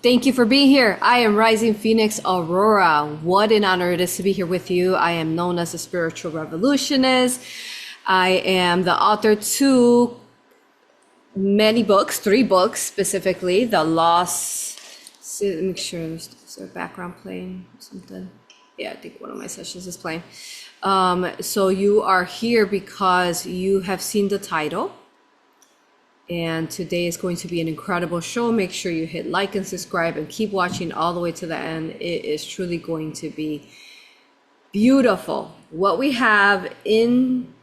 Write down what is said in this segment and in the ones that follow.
Thank you for being here. I am Rising Phoenix Aurora. What an honor it is to be here with you. I am known as a spiritual revolutionist. I am the author to many books, 3 books specifically. The Lost, make sure there's a background playing something. Yeah, I think one of my sessions is playing. So you are here because you have seen the title. And today is going to be an incredible show. Make sure you hit like and subscribe and keep watching all the way to the end. It is truly going to be beautiful. What we have in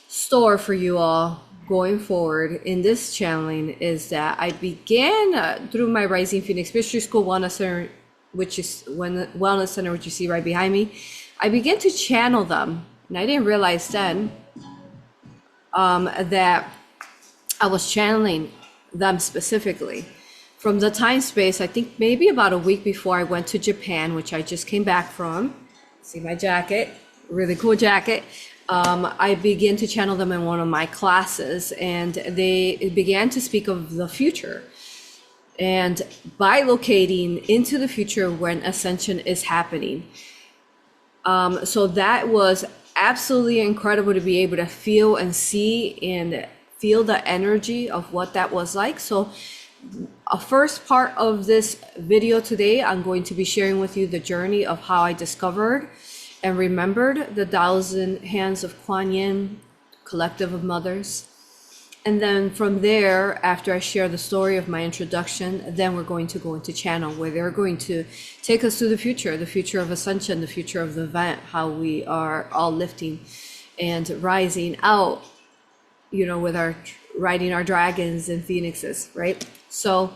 store for you all going forward in this channeling is that I began through my Rising Phoenix Mystery School Wellness Center, which you see right behind me. I began to channel them, and I didn't realize then that I was channeling them specifically. From the time space, I think maybe about a week before I went to Japan, which I just came back from. See my jacket, really cool jacket. I began to channel them in one of my classes, and they began to speak of the future. And by locating into the future when ascension is happening. So that was absolutely incredible to be able to feel and see and feel the energy of what that was like. So a first part of this video today, I'm going to be sharing with you the journey of how I discovered and remembered the 1,000 Hands of Quan Yin collective of mothers. And then from there, after I share the story of my introduction, then we're going to go into channel where they're going to take us to the future of ascension, the future of the event, how we are all lifting and rising out, you know, with our riding our dragons and phoenixes, right? So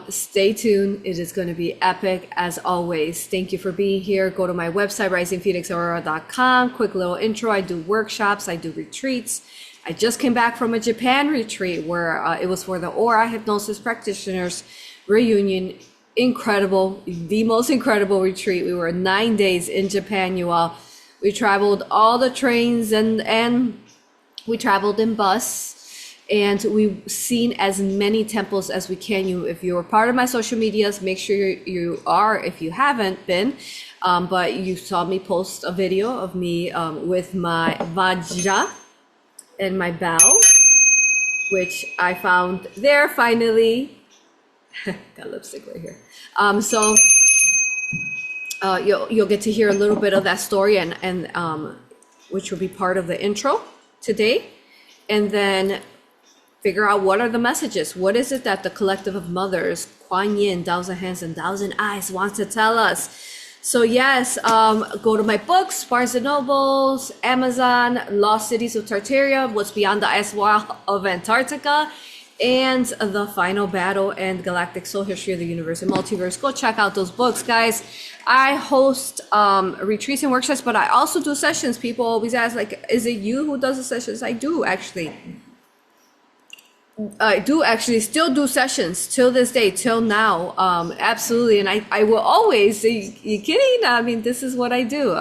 stay tuned. It is going to be epic as always. Thank you for being here. Go to my website, risingphoenixaurora.com. Quick little intro. I do workshops. I do retreats. I just came back from a Japan retreat where it was for the A.U.R.A Hypnosis Practitioners Reunion. Incredible, the most incredible retreat. We were 9 days in Japan, you all. We traveled all the trains and we traveled in bus, and we've seen as many temples as we can. If you're part of my social medias, make sure you are, if you haven't been. But you saw me post a video of me with my Vajra and my bow, which I found there finally. Got lipstick right here. So you'll get to hear a little bit of that story and which will be part of the intro today, and then figure out what are the messages. What is it that the collective of mothers, Quan Yin, 1,000 Hands and 1,000 Eyes, wants to tell us? So yes, go to my books, Barnes and Nobles, Amazon, Lost Cities of Tartaria, What's Beyond the Ice Wall of Antarctica, and The Final Battle and Galactic Soul History of the Universe and Multiverse. Go check out those books, guys. I host retreats and workshops, but I also do sessions. People always ask, like, is it you who does the sessions? I do actually. I do actually still do sessions till this day, till now. Absolutely. And I will always, you kidding? I mean, this is what I do.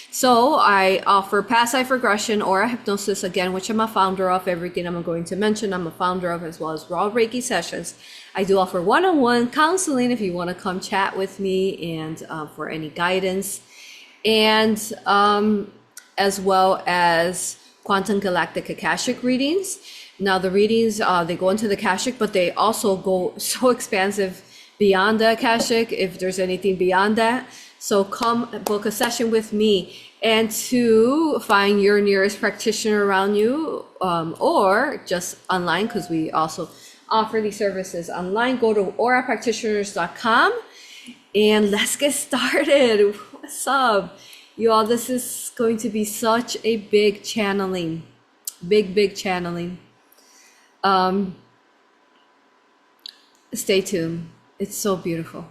So I offer past life regression or a hypnosis, again, which I'm a founder of. Everything I'm going to mention, I'm a founder of, as well as raw Reiki sessions. I do offer one-on-one counseling if you want to come chat with me and for any guidance. And as well as quantum galactic Akashic readings. Now the readings, they go into the Akashic, but they also go so expansive beyond the Akashic, if there's anything beyond that. So come book a session with me. And to find your nearest practitioner around you, or just online, because we also offer these services online, go to aurapractitioners.com and let's get started. What's up? You all, this is going to be such a big channeling, big channeling. Stay tuned. It's so beautiful.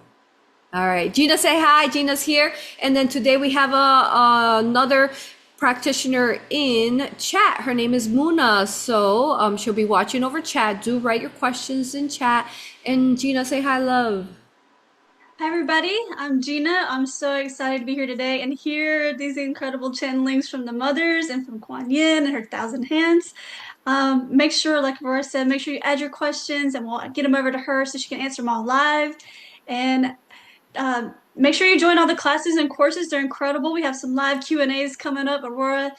All right, Gina, say hi. Gina's here. And then today we have another practitioner in chat. Her name is Muna. So she'll be watching over chat. Do write your questions in chat. And Gina, say hi, love. Hi, everybody. I'm Gina. I'm so excited to be here today and hear these incredible channelings from the mothers and from Quan Yin and her thousand hands. Make sure, like Aurora said, make sure you add your questions and we'll get them over to her so she can answer them all live. And make sure you join all the classes and courses. They're incredible. We have some live Q&As coming up. Aurora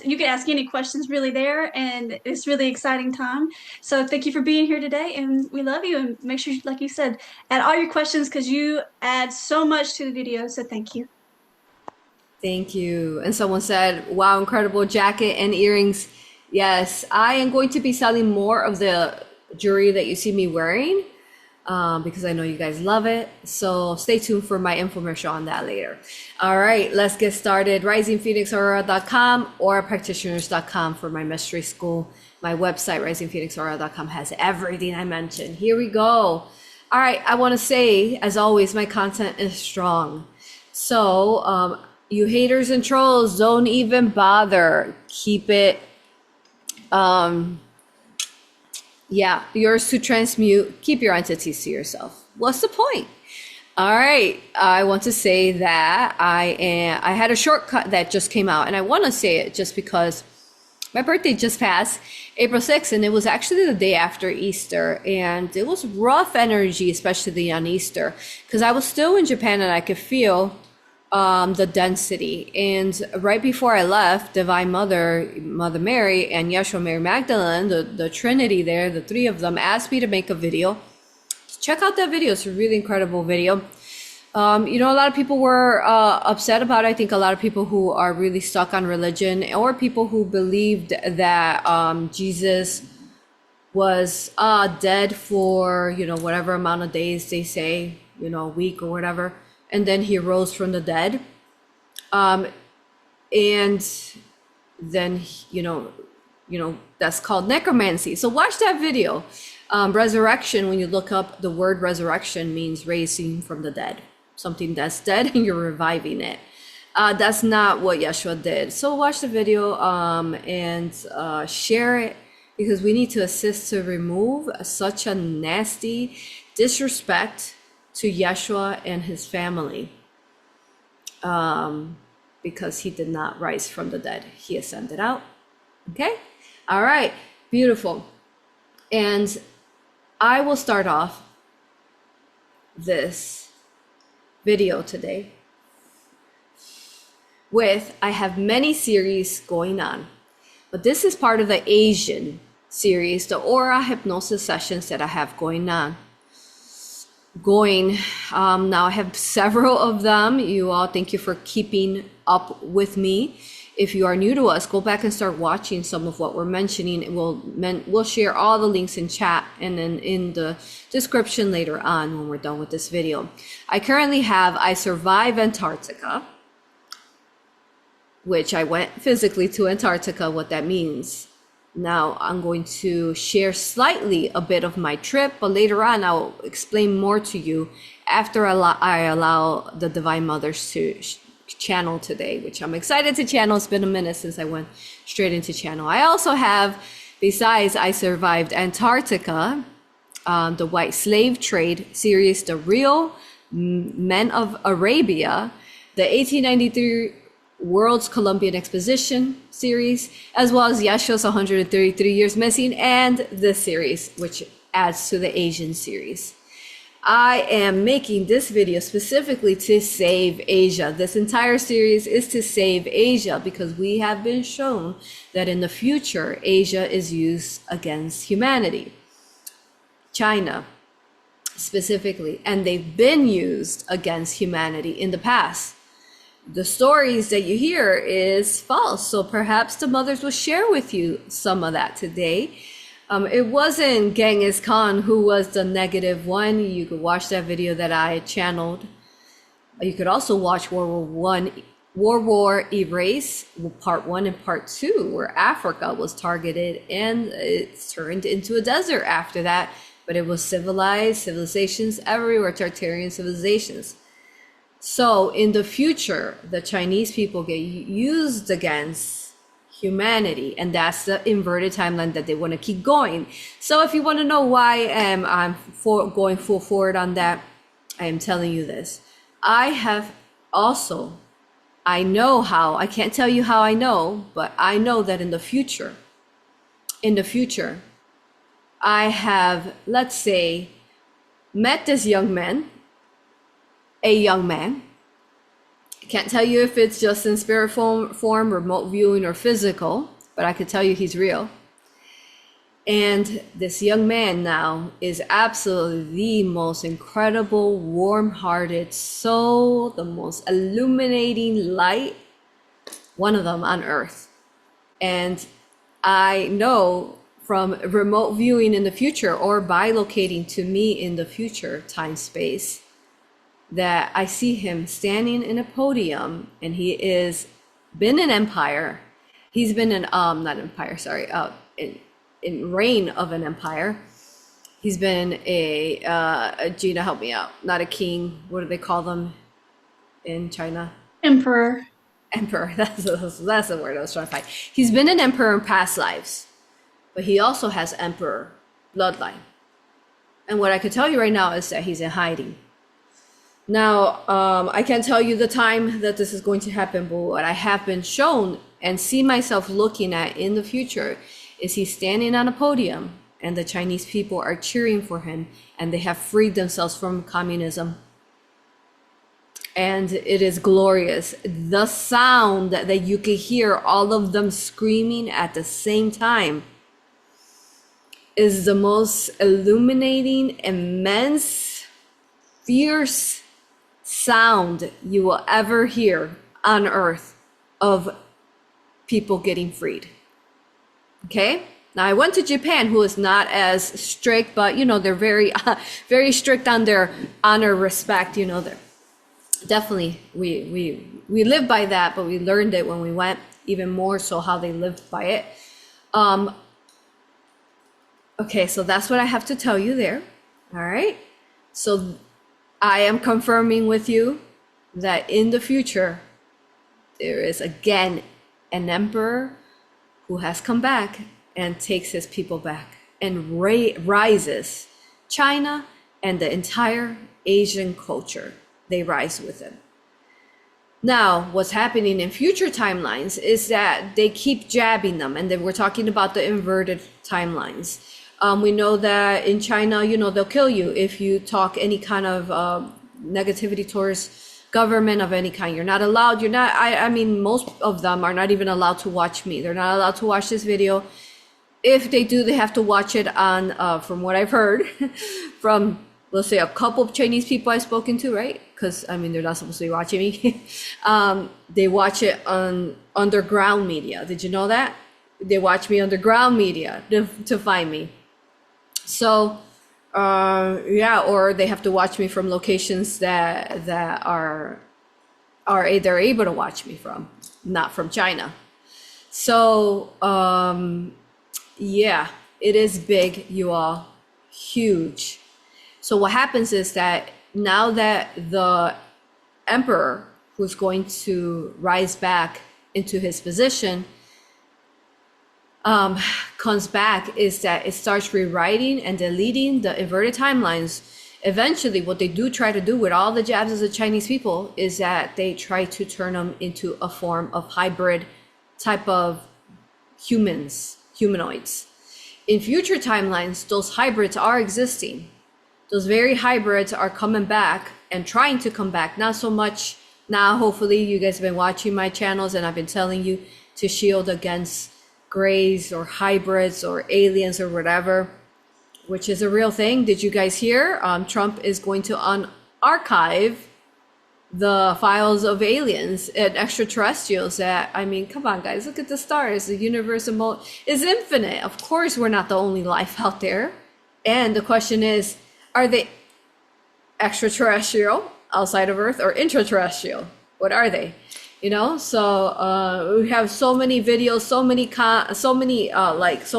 you can ask any questions really there, and it's really exciting time. So thank you for being here today, and we love you. And make sure, like you said, add all your questions because you add so much to the video. So thank you. Thank you. And someone said, wow, incredible jacket and earrings. Yes, I am going to be selling more of the jewelry that you see me wearing because I know you guys love it. So stay tuned for my infomercial on that later. All right, let's get started. RisingPhoenixAurora.com or practitioners.com for my mystery school. My website, RisingPhoenixAurora.com, has everything I mentioned. Here we go. All right, I want to say, as always, my content is strong. So, you haters and trolls, don't even bother. Keep it, yeah, yours to transmute. Keep your entities to yourself. What's the point? All right, I want to say that I had a shortcut that just came out, and I want to say it just because my birthday just passed, April 6th, and it was actually the day after Easter, and it was rough energy, especially on Easter, because I was still in Japan and I could feel the density. And right before I left, Divine Mother, Mother Mary, and Yeshua Mary Magdalene, the Trinity there, the three of them, asked me to make a video. Check out that video. It's a really incredible video. A lot of people were upset about it. I think a lot of people who are really stuck on religion, or people who believed that Jesus was dead for, whatever amount of days they say, a week or whatever, and then he rose from the dead. And then, that's called necromancy. So watch that video. Resurrection, when you look up the word resurrection, means raising from the dead. Something that's dead and you're reviving it. That's not what Yeshua did. So watch the video and share it, because we need to assist to remove such a nasty disrespect to Yeshua and his family, because he did not rise from the dead. He ascended out. Okay? All right. Beautiful. And I will start off this video today with, I have many series going on, but this is part of the Asian series, the A.U.R.A hypnosis sessions that I have going on. Now I have several of them. You all, thank you for keeping up with me. If you are new to us, go back and start watching some of what we're mentioning. We'll share all the links in chat and then in the description later on when we're done with this video. I currently have I Survive Antarctica, which I went physically to Antarctica, what that means. Now I'm going to share slightly a bit of my trip, but later on I'll explain more to you after I allow the Divine Mothers to channel today, which I'm excited to channel. It's been a minute since I went straight into channel. I also have, besides I Survived Antarctica, the White Slave Trade series, The Real Men of Arabia, the 1893 World's Columbian Exposition series, as well as Yeshua's 133 Years Missing, and this series, which adds to the Asian series. I am making this video specifically to save Asia. This entire series is to save Asia, because we have been shown that in the future, Asia is used against humanity. China specifically, and they've been used against humanity in the past. The stories that you hear is false, so perhaps the mothers will share with you some of that today. It wasn't Genghis Khan who was the negative one. You could watch that video that I channeled. You could also watch World War Erase, part 1 and part 2, where Africa was targeted and it turned into a desert after that. But it was civilizations everywhere, Tartarian civilizations. So in the future, the Chinese people get used against humanity, and that's the inverted timeline that they want to keep going. So if you want to know why I'm going full forward on that, I am telling you this. I have also, I know how, I can't tell you how I know, but I know that in the future, I have, let's say, met this young man, a young man. I can't tell you if it's just in spirit form, remote viewing, or physical, but I could tell you he's real. And this young man now is absolutely the most incredible, warm-hearted soul, the most illuminating light, one of them on earth. And I know from remote viewing in the future or bilocating to me in the future, time, space, that I see him standing in a podium, and he is been in empire. He's been in, not empire, sorry, in reign of an empire. He's been Gina, help me out, not a king. What do they call them in China? Emperor. Emperor, that's the word I was trying to find. He's been an emperor in past lives, but he also has emperor bloodline. And what I could tell you right now is that he's in hiding. Now, I can't tell you the time that this is going to happen, but what I have been shown and see myself looking at in the future is he's standing on a podium and the Chinese people are cheering for him, and they have freed themselves from communism. And it is glorious. The sound that you can hear all of them screaming at the same time is the most illuminating, immense, fierce sound you will ever hear on earth of people getting freed. Okay? Now I went to Japan, who is not as strict, but you know, they're very, very strict on their honor, respect, you know, they're definitely, we live by that, but we learned it when we went, even more so how they lived by it. Okay, so that's what I have to tell you there. All right. So I am confirming with you that in the future, there is again an emperor who has come back and takes his people back and rises China and the entire Asian culture. They rise with him. Now, what's happening in future timelines is that they keep jabbing them, and then we're talking about the inverted timelines. We know that in China, you know, they'll kill you if you talk any kind of negativity towards government of any kind. You're not allowed. You're not. I mean, most of them are not even allowed to watch me. They're not allowed to watch this video. If they do, they have to watch it on, from what I've heard, from, let's say, a couple of Chinese people I've spoken to, right? Because, I mean, they're not supposed to be watching me. They watch it on underground media. Did you know that? They watch me underground media to find me. So, yeah, or they have to watch me from locations that are they're able to watch me from, not from China. So, yeah, it is big, you all, huge. So what happens is that now that the emperor, who's going to rise back into his position, comes back, is that it starts rewriting and deleting the inverted timelines. Eventually, what they do try to do with all the jabs of the Chinese people is that they try to turn them into a form of hybrid type of humanoids. In future timelines, those hybrids are existing. Those very hybrids are coming back and trying to come back. Not so much now, hopefully you guys have been watching my channels and I've been telling you to shield against grays or hybrids or aliens or whatever, which is a real thing. Did you guys hear? Trump is going to unarchive the files of aliens and extraterrestrials. That, I mean, come on guys, look at the stars. The universe is infinite. Of course we're not the only life out there. And the question is, are they extraterrestrial outside of Earth or intraterrestrial? What are they? You know, so we have so many videos, so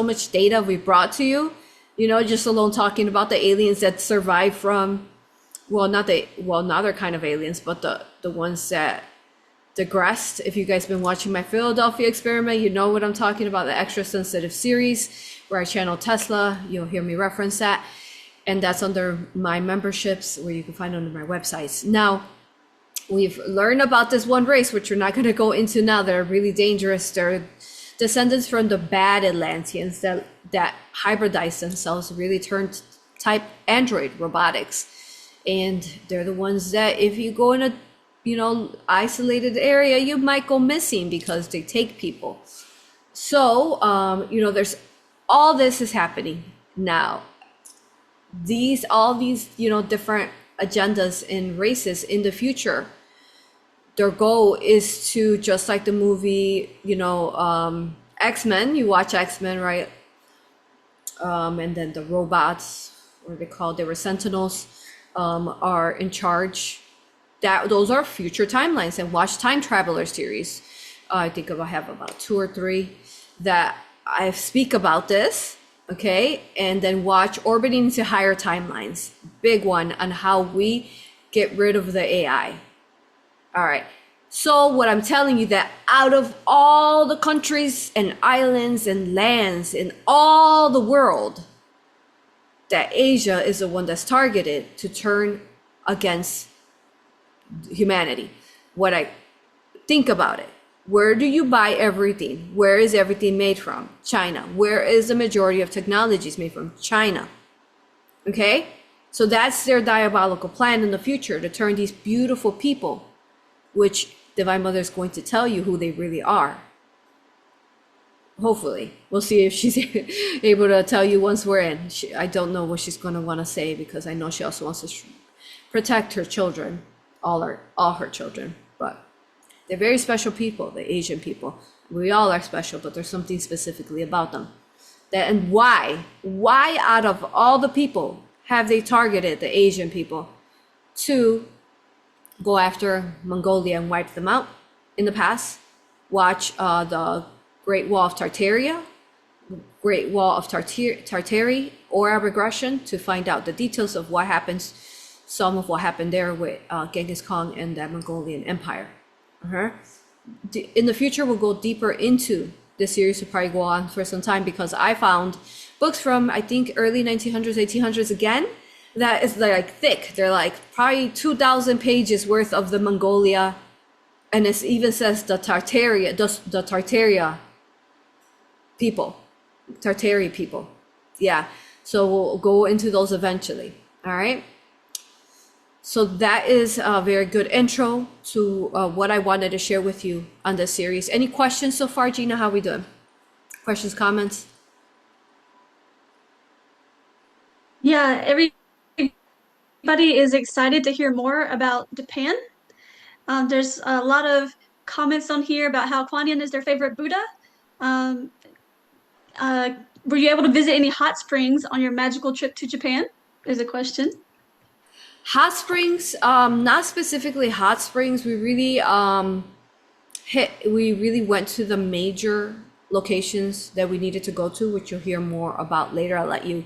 much data we brought to you, you know, just alone talking about the aliens that survived from, now they're kind of aliens, but the ones that digressed. If you guys been watching my Philadelphia experiment, you know what I'm talking about, the extra sensitive series where I channel Tesla, you'll hear me reference that. And that's under my memberships, where you can find under my websites. Now, we've learned about this one race, which we're not going to go into now. They're really dangerous. They're descendants from the bad Atlanteans that hybridized themselves, really turned type android robotics. And they're the ones that if you go in a, isolated area, you might go missing because they take people. So, there's all this is happening now. All these, different agendas and races in the future, their goal is to, just like the movie, X-Men, you watch X-Men, right? And then the robots, or they were Sentinels, are in charge. Those are future timelines. And watch Time Traveler series. I think I have about 2 or 3 that I speak about this. Okay, and then watch Orbiting into Higher Timelines, big one on how we get rid of the AI. All right, so what I'm telling you, that out of all the countries and islands and lands in all the world, that Asia is the one that's targeted to turn against humanity. What I think about it, where do you buy everything? Where is everything made from? China. Where is the majority of technologies made from? China. Okay? So that's their diabolical plan in the future, to turn these beautiful people, which Divine Mother is going to tell you who they really are. Hopefully. We'll see if she's able to tell you once we're in. I don't know what she's going to want to say, because I know she also wants to protect her children, all her children. But they're very special people, the Asian people. We all are special, but there's something specifically about them. And why out of all the people have they targeted the Asian people to go after Mongolia and wipe them out in the past? Watch the Great Wall of Tartaria, Great Wall of Tartary, A.U.R.A regression, to find out the details of what happens, some of what happened there with Genghis Khan and the Mongolian Empire. In the future, we'll go deeper into this series. Will probably go on for some time, because I found books from, I think, early 1900s, 1800s again, that is like thick. They're like probably 2,000 pages worth of the Mongolia, and it even says the Tartaria people, Tartary people. Yeah, so we'll go into those eventually. All right. So that is a very good intro to what I wanted to share with you on this series. Any questions so far, Gina? How we doing? Questions, comments? Yeah, everybody is excited to hear more about Japan. There's a lot of comments on here about how Quan Yin is their favorite Buddha. Um, were you able to visit any hot springs on your magical trip to Japan? Is a question. Hot springs, not specifically hot springs. We really went to the major locations that we needed to go to, which you'll hear more about later. I'll let you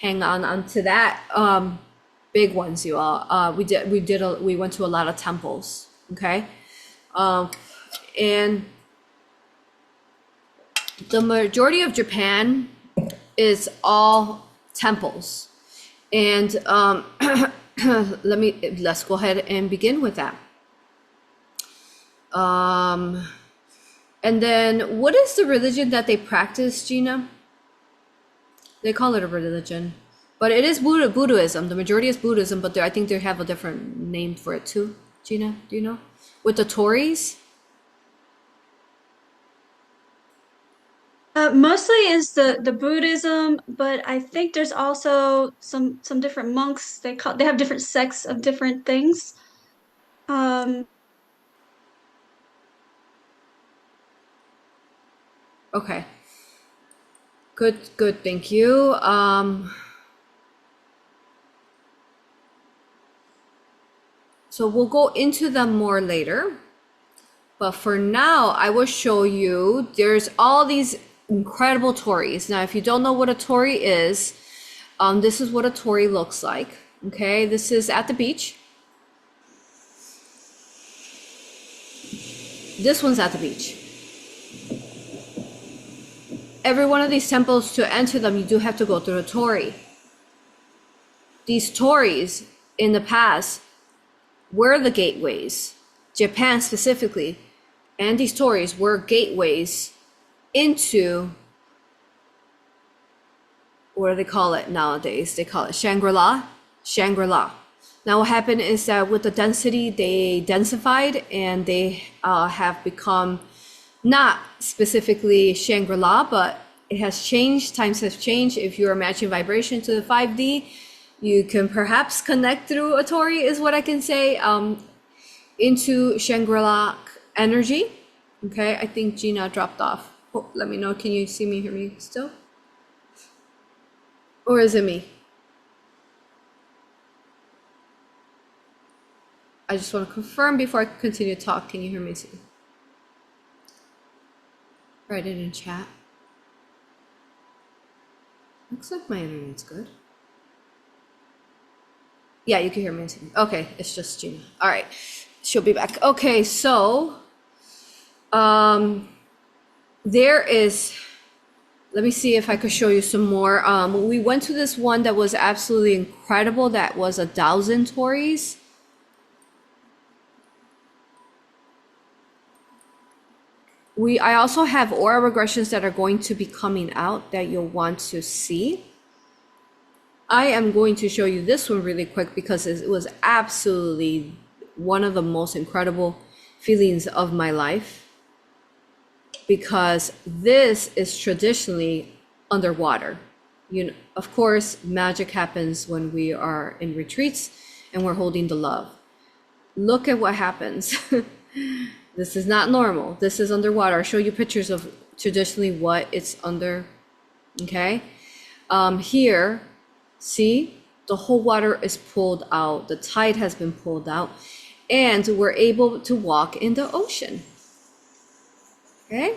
hang on to that. Big ones, you all. We went to a lot of temples. Okay, and the majority of Japan is all temples, and let's go ahead and begin with that. And then, what is the religion that they practice, Gina? They call it a religion, but it is Buddhism. The majority is Buddhism, but I think they have a different name for it too. Gina, do you know? With the Tories? Mostly is the Buddhism, but I think there's also some different monks. They have different sects of different things. Okay. Good, thank you. So we'll go into them more later. But for now, I will show you, there's all these incredible tories. Now, if you don't know what a tory is, this is what a tory looks like. Okay, this is at the beach. This one's at the beach. Every one of these temples, to enter them, you do have to go through a torii. these tories in the past were the gateways, Japan specifically, and these tories were gateways into, what do they call it nowadays? They call it Shangri-La. Shangri-La. Now what happened is that with the density, they densified and they have become not specifically Shangri-La, but it has changed, times have changed. If you're matching vibration to the 5D, you can perhaps connect through a tori, is what I can say, into Shangri-La energy. Okay, I think Gina dropped off. Oh, let me know, can you see me, hear me still? Or is it me? I just want to confirm before I continue to talk. Can you hear me? Write it in chat. Looks like my internet's good. Yeah, you can hear me. Okay, it's just Gina. All right, she'll be back. Okay, so there is, let me see if I could show you some more. We went to this one that was absolutely incredible. That was 1,000 tories. I also have aura regressions that are going to be coming out that you'll want to see. I am going to show you this one really quick because it was absolutely one of the most incredible feelings of my life, because this is traditionally underwater. You know, of course, magic happens when we are in retreats and we're holding the love. Look at what happens. This is not normal. This is underwater. I'll show you pictures of traditionally what it's under. Okay. Here, see, the whole water is pulled out. The tide has been pulled out, and we're able to walk in the ocean. Okay.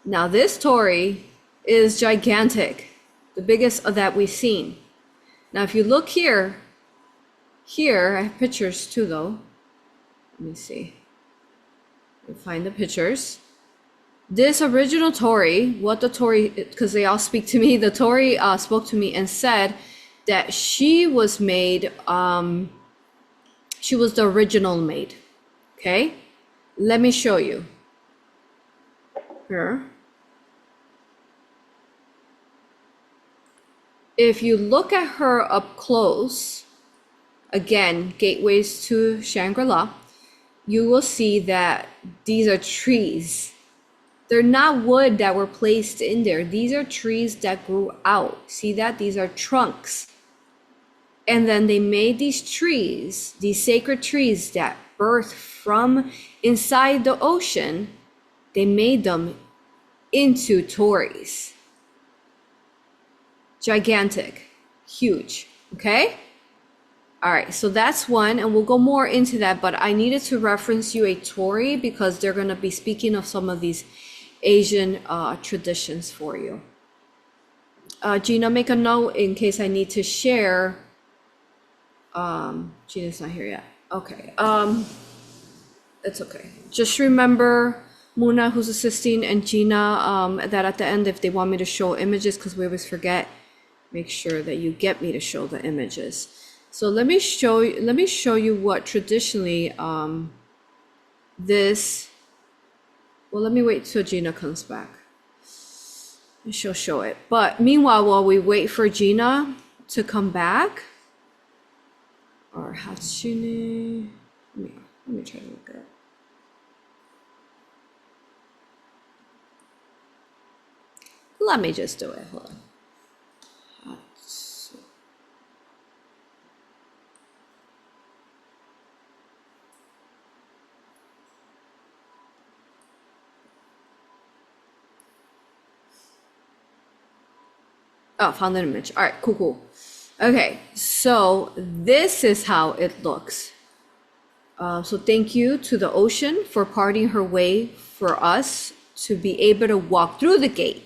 Now this torii is gigantic, the biggest that we've seen. Now, if you look here, I have pictures too, though. Let me see. Find the pictures. This original torii, what the torii, because they all speak to me, the torii spoke to me and said that she was made, she was the original maid. Okay, let me show you. Here. If you look at her up close, again, gateways to Shangri-La, you will see that these are trees. They're not wood that were placed in there. These are trees that grew out. See that? These are trunks. And then they made these trees, these sacred trees that birthed from inside the ocean, they made them into tories. Gigantic, huge, okay? All right, so that's one, and we'll go more into that, but I needed to reference you a torii because they're gonna be speaking of some of these Asian traditions for you. Gina, make a note in case I need to share. Gina's not here yet. Okay, it's okay. Just remember Muna, who's assisting, and Gina, that at the end, if they want me to show images, because we always forget, make sure that you get me to show the images. So let me show you what traditionally this, well, let me wait till Gina comes back and she'll show it. But meanwhile, while we wait for Gina to come back, or Hatsune, let me try to look it up. Let me just do it, hold on. Oh, found an image. All right, cool. Okay, so this is how it looks. So thank you to the ocean for parting her way for us to be able to walk through the gate.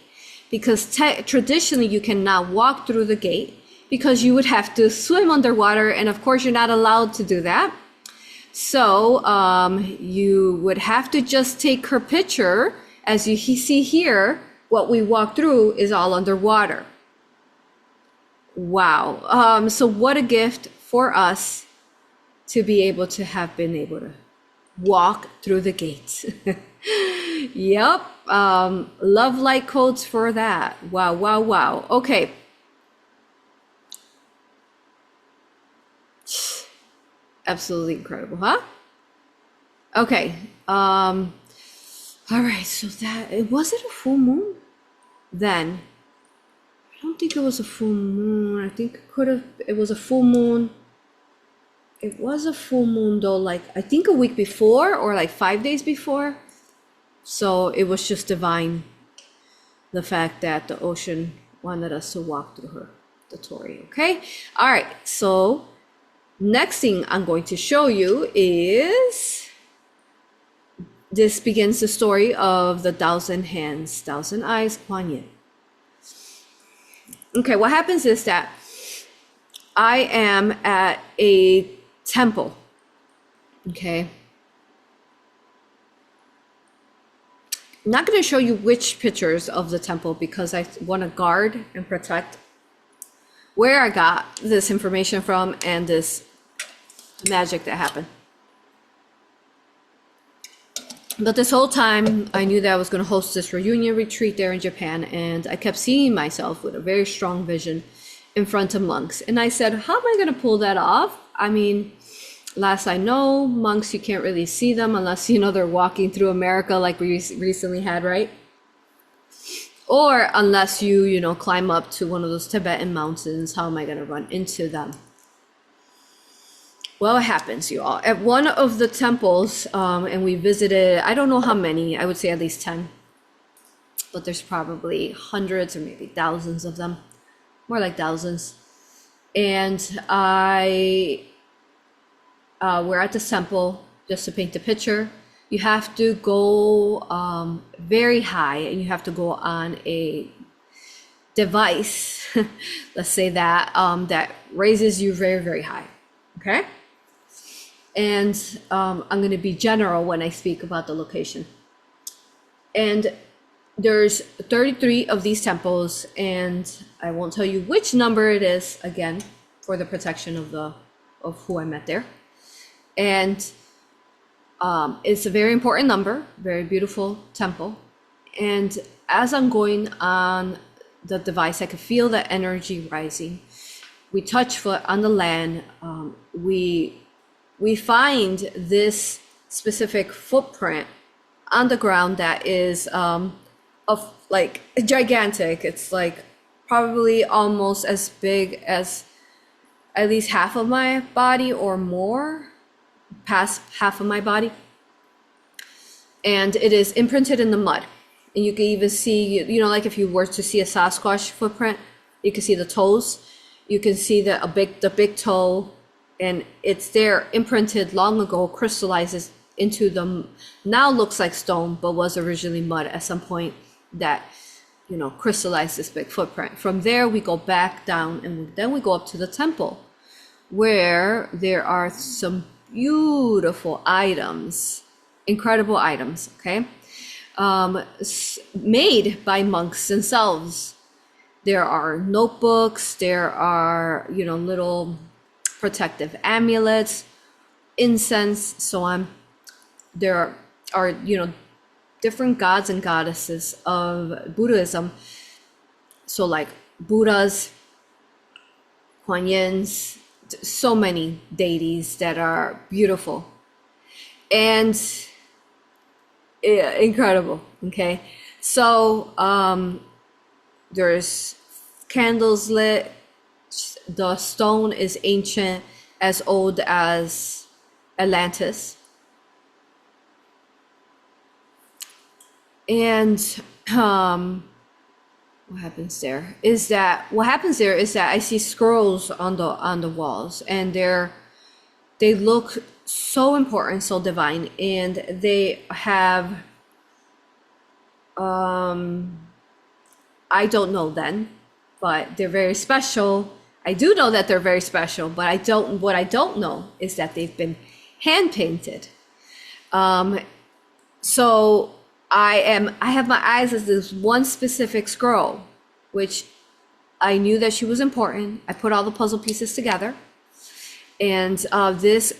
Because traditionally you cannot walk through the gate because you would have to swim underwater, and of course you're not allowed to do that. So you would have to just take her picture. As you see here, what we walk through is all underwater. Wow. So what a gift for us to be able to have been able to walk through the gates. Yep. Love light codes for that. Wow, wow, wow. Okay. Absolutely incredible, huh? Okay. All right, so that it was it a full moon then? I don't think it was a full moon. I think it was a full moon. It was a full moon though, like I think a week before or like 5 days before. So it was just divine, the fact that the ocean wanted us to walk through her, the Tori. Okay. All right. So next thing I'm going to show you is this begins the story of the Thousand Hands, Thousand Eyes Quan Yin. Okay, what happens is that I am at a temple. Okay. I'm not going to show you which pictures of the temple because I want to guard and protect where I got this information from and this magic that happened. But this whole time, I knew that I was going to host this reunion retreat there in Japan, and I kept seeing myself with a very strong vision in front of monks. And I said, how am I going to pull that off? I mean, last I know, monks, you can't really see them unless, they're walking through America like we recently had, right? Or unless you, climb up to one of those Tibetan mountains, how am I going to run into them? Well, it happens, you all. At one of the temples, and we visited, I don't know how many, I would say at least 10, but there's probably hundreds or maybe thousands of them, more like thousands. And we're at the temple, just to paint the picture. You have to go very high, and you have to go on a device, let's say that, that raises you very, very high, okay? And I'm going to be general when I speak about the location. And there's 33 of these temples, and I won't tell you which number it is, again, for the protection of who I met there. And it's a very important number, very beautiful temple. And as I'm going on the device, I could feel the energy rising. We touch foot on the land. We find this specific footprint on the ground that is of like gigantic. It's like probably almost as big as at least half of my body or more, past half of my body. And it is imprinted in the mud. And you can even see, like if you were to see a Sasquatch footprint, you can see the toes. You can see the big toe. And it's there imprinted long ago, crystallizes into the, now looks like stone, but was originally mud at some point that, crystallized this big footprint. From there, we go back down and then we go up to the temple where there are some beautiful items, incredible items, okay? Made by monks themselves. There are notebooks, there are, little protective amulets, incense, so on. There are, different gods and goddesses of Buddhism. So like Buddhas, Kuan Yins, so many deities that are beautiful and incredible, okay? So there's candles lit. The stone is ancient, as old as Atlantis. And what happens there is that I see scrolls on the walls, and they look so important, so divine, and they have I don't know then, but they're very special. I do know that they're very special, but what I don't know is that they've been hand painted. So I have my eyes as this one specific scroll, which I knew that she was important. I put all the puzzle pieces together. And this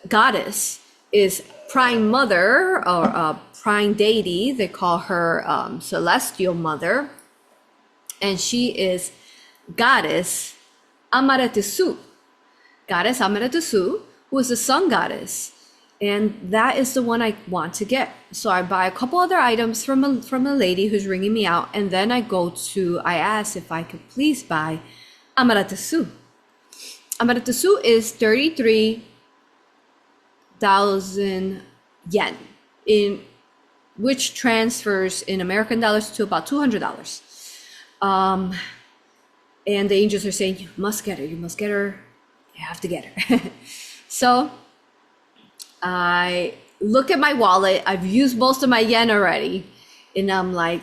goddess is prime mother, or prime deity. They call her celestial mother. And she is goddess Amaratisu. Goddess Amaratisu, who is the sun goddess. And that is the one I want to get. So I buy a couple other items from a lady who's ringing me out. And then I ask if I could please buy Amaratisu. Amaratisu is 33,000 yen, which transfers in American dollars to about $200. And the angels are saying, you must get her, you must get her, you have to get her. So I look at my wallet. I've used most of my yen already. And I'm like,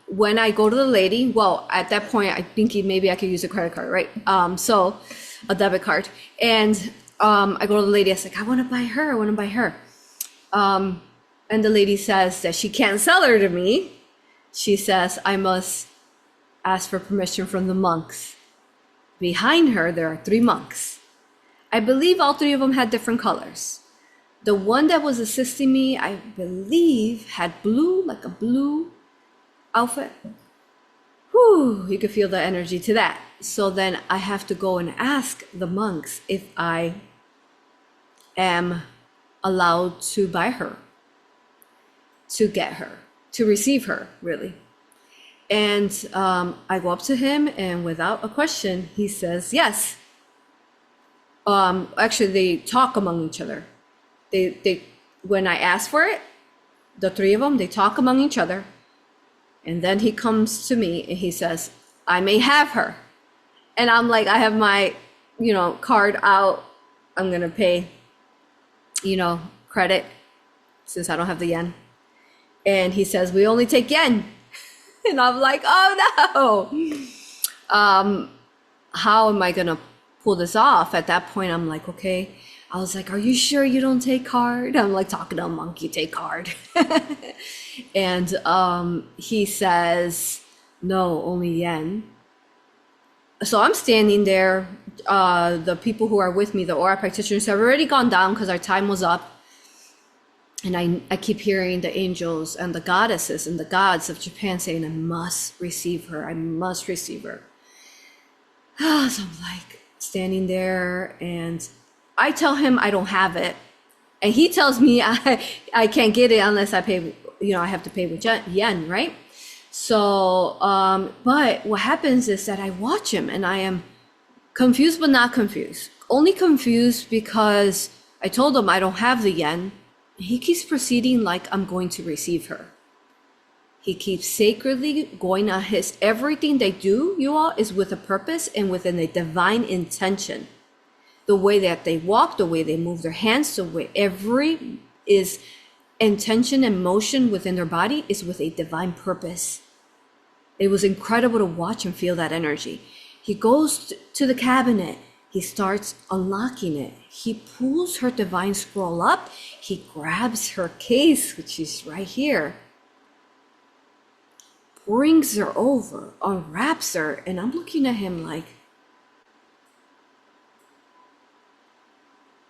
when I go to the lady, well, at that point, I think maybe I could use a credit card, right? So a debit card. And I go to the lady, I was like, I want to buy her. And the lady says that she can't sell her to me. She says, I must ask for permission from the monks. Behind her, there are 3 monks. I believe all 3 of them had different colors. The one that was assisting me, I believe, had blue, like a blue outfit. Whew, you could feel the energy to that. So then I have to go and ask the monks if I am allowed to buy her, to get her, to receive her, really. And I go up to him, and without a question, he says yes. Actually, they talk among each other. They when I ask for it, the 3 of them, they talk among each other. And then he comes to me and he says, I may have her. And I'm like, I have my, card out. I'm going to pay, credit since I don't have the yen. And he says, we only take yen. And I'm like, oh no. How am I going to pull this off? At that point, I'm like, okay. I was like, are you sure you don't take card? I'm like talking to a monkey, take card. And he says, no, only yen. So I'm standing there. The people who are with me, the aura practitioners, have already gone down because our time was up. And I keep hearing the angels and the goddesses and the gods of Japan saying, I must receive her. I must receive her. So I'm like standing there, and I tell him I don't have it. And he tells me I can't get it unless I pay, I have to pay with yen, right? So, but what happens is that I watch him and I am confused, but not confused. Only confused because I told him I don't have the yen. He keeps proceeding like I'm going to receive her. He keeps sacredly going on everything they do, you all, is with a purpose and within a divine intention. The way that they walk, the way they move their hands, the way every is intention and motion within their body is with a divine purpose. It was incredible to watch and feel that energy. He goes to the cabinet. He starts unlocking it. He pulls her divine scroll up. He grabs her case, which is right here, brings her over, unwraps her, and I'm looking at him like,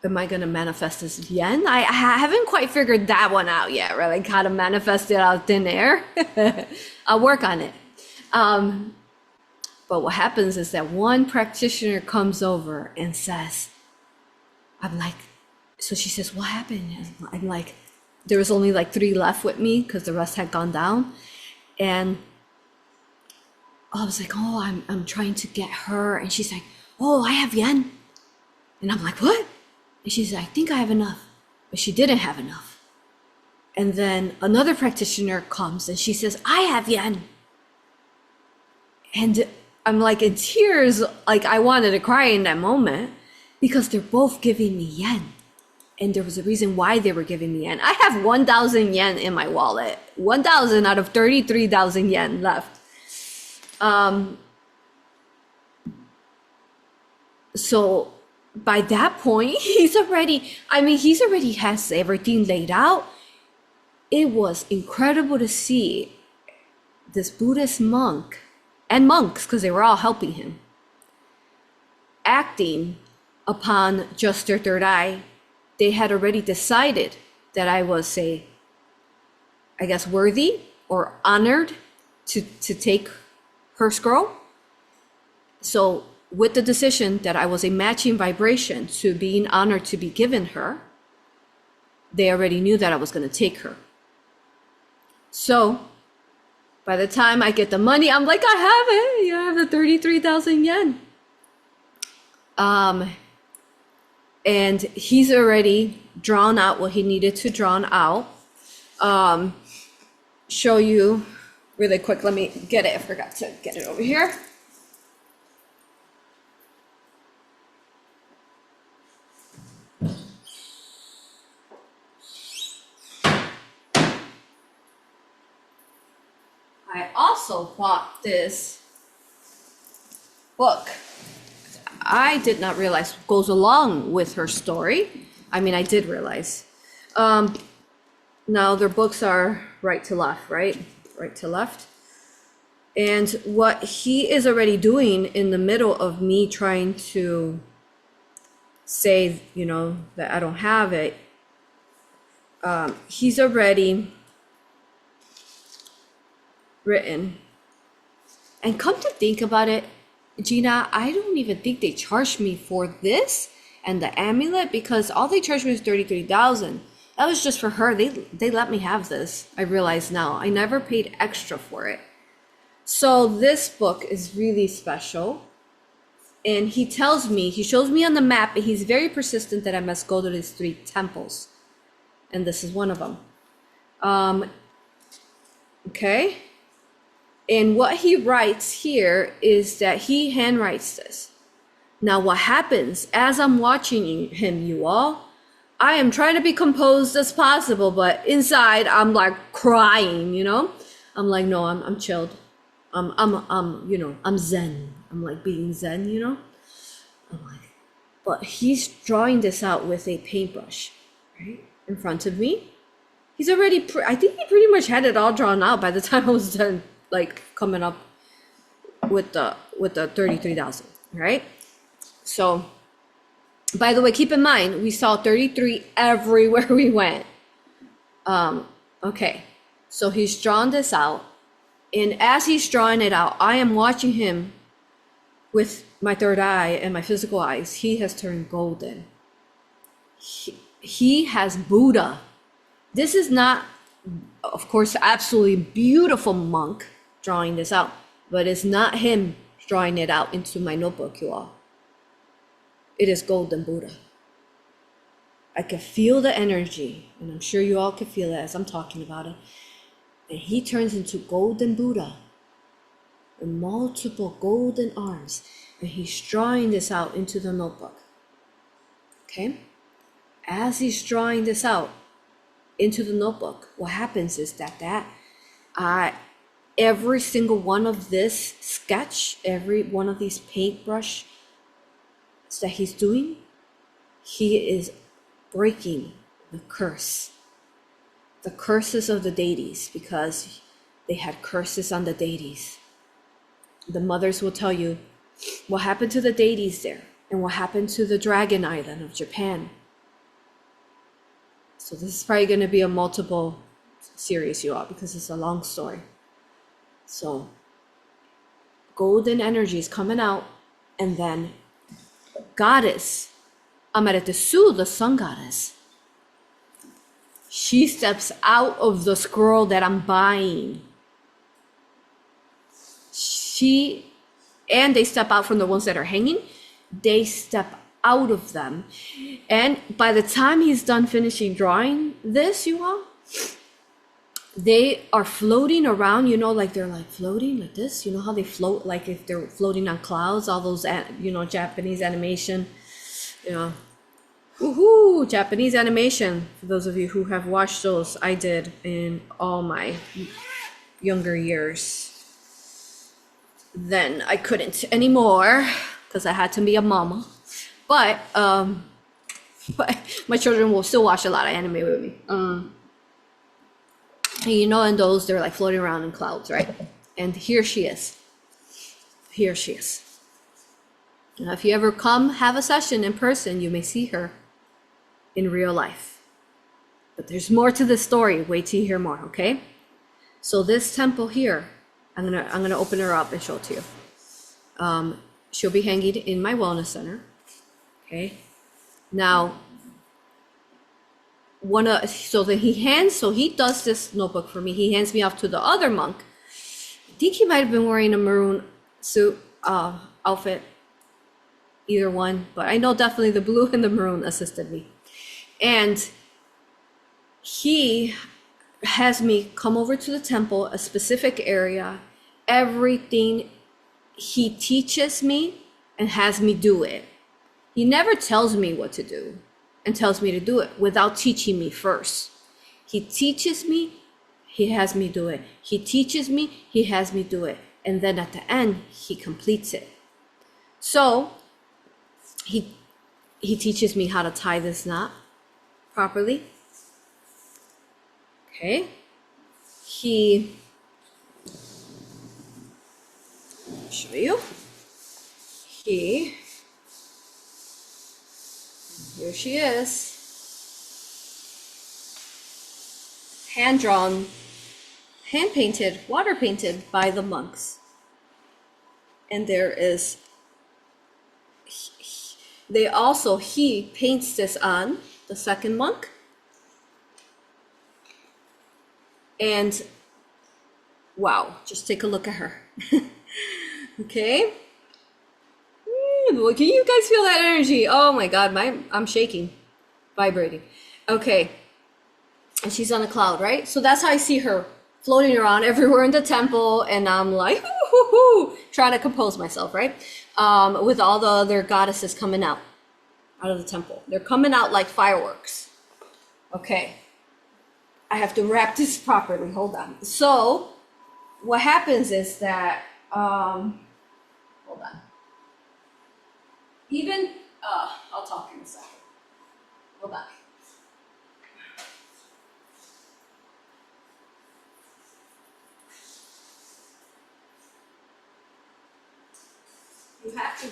am I going to manifest this yen? I haven't quite figured that one out yet, right? Like how to manifest it out of thin air. I'll work on it. But what happens is that one practitioner comes over and says, I'm like, so she says, what happened? I'm like, there was only like 3 left with me because the rest had gone down. And I was like, oh, I'm trying to get her. And she's like, oh, I have yen. And I'm like, what? And she's like, I think I have enough. But she didn't have enough. And then another practitioner comes and she says, I have yen. And I'm like in tears, like I wanted to cry in that moment because they're both giving me yen. And there was a reason why they were giving me yen. I have 1,000 yen in my wallet. 1,000 out of 33,000 yen left. So by that point, he's already has everything laid out. It was incredible to see this Buddhist monk and monks, because they were all helping him, acting upon just their third eye. They had already decided that I was, say, I guess, worthy or honored to take her scroll. So with the decision that I was a matching vibration to being honored to be given her, they already knew that I was going to take her. So by the time I get the money, I'm like, I have it. I have the 33,000 yen. And he's already drawn out what he needed to draw out. Show you really quick. Let me get it. I forgot to get it over here. I also bought this book. I did not realize goes along with her story. I mean, I did realize. Now their books are right to left, right? Right to left. And what he is already doing in the middle of me trying to say, you know, that I don't have it, he's already written. And come to think about it, Gina, I don't even think they charged me for this and the amulet, because all they charged me was 33,000. That was just for her. They let me have this. I realize now. I never paid extra for it. So this book is really special. And he tells me, he shows me on the map, and he's very persistent that I must go to these 3 temples. And this is one of them. Okay. And what he writes here is that he handwrites this. Now what happens as I'm watching him, you all, I am trying to be composed as possible, but inside I'm like crying, you know? I'm like, no, I'm chilled. You know, I'm zen. I'm like being zen, you know? I'm like, but he's drawing this out with a paintbrush, right? In front of me. He's already, I think he pretty much had it all drawn out by the time I was done, like coming up with the 33,000, right? So, by the way, keep in mind, we saw 33 everywhere we went. Okay, so he's drawn this out. And as he's drawing it out, I am watching him with my third eye and my physical eyes. He has turned golden. He has Buddha. This is not, of course, absolutely beautiful monk drawing this out, but it's not him drawing it out into my notebook, you all. It is golden Buddha. I can feel the energy, and I'm sure you all can feel it as I'm talking about it. And he turns into golden Buddha with multiple golden arms, and he's drawing this out into the notebook. Okay? As he's drawing this out into the notebook, what happens is that every single one of this sketch, every one of these paintbrush that he's doing, he is breaking the curses of the deities, because they had curses on the deities. The mothers will tell you what happened to the deities there and what happened to the Dragon Island of Japan. So this is probably going to be a multiple series, you all, because it's a long story. So golden energy is coming out, and then goddess Amartesu, the sun goddess, she steps out of the scroll that I'm buying. And they step out from the ones that are hanging. They step out of them. And by the time he's done finishing drawing this, you all, they are floating around, you know, like they're like floating like this. You know how they float, like if they're floating on clouds, all those, you know, Japanese animation, you know. Woohoo! Japanese animation. For those of you who have watched those, I did in all my younger years. Then I couldn't anymore because I had to be a mama. But my children will still watch a lot of anime with me. And you know, in those, they're like floating around in clouds, right? And here she is. Here she is. Now, if you ever come have a session in person, you may see her in real life. But there's more to this story. Wait till you hear more, okay? So this temple here, I'm gonna open her up and show it to you. She'll be hanging in my wellness center. Okay. Now, so he does this notebook for me. He hands me off to the other monk. I think he might have been wearing a maroon suit, outfit, either one, but I know definitely the blue and the maroon assisted me. And he has me come over to the temple, a specific area, everything he teaches me and has me do it. He never tells me what to do and tells me to do it without teaching me first. He teaches me, he has me do it. He teaches me, he has me do it. And then at the end, he completes it. So he teaches me how to tie this knot properly. Okay. I'll show you. Here she is. Hand drawn, hand painted, water painted by the monks. And there is, he paints this on the second monk. And wow, just take a look at her. Okay. Can you guys feel that energy? Oh my God, I'm shaking, vibrating. Okay. And she's on a cloud, right? So that's how I see her floating around everywhere in the temple. And I'm like, trying to compose myself, right? With all the other goddesses coming out of the temple. They're coming out like fireworks. Okay. I have to wrap this properly. Hold on. So what happens is that, hold on. I'll talk in a second. Hold on. You have to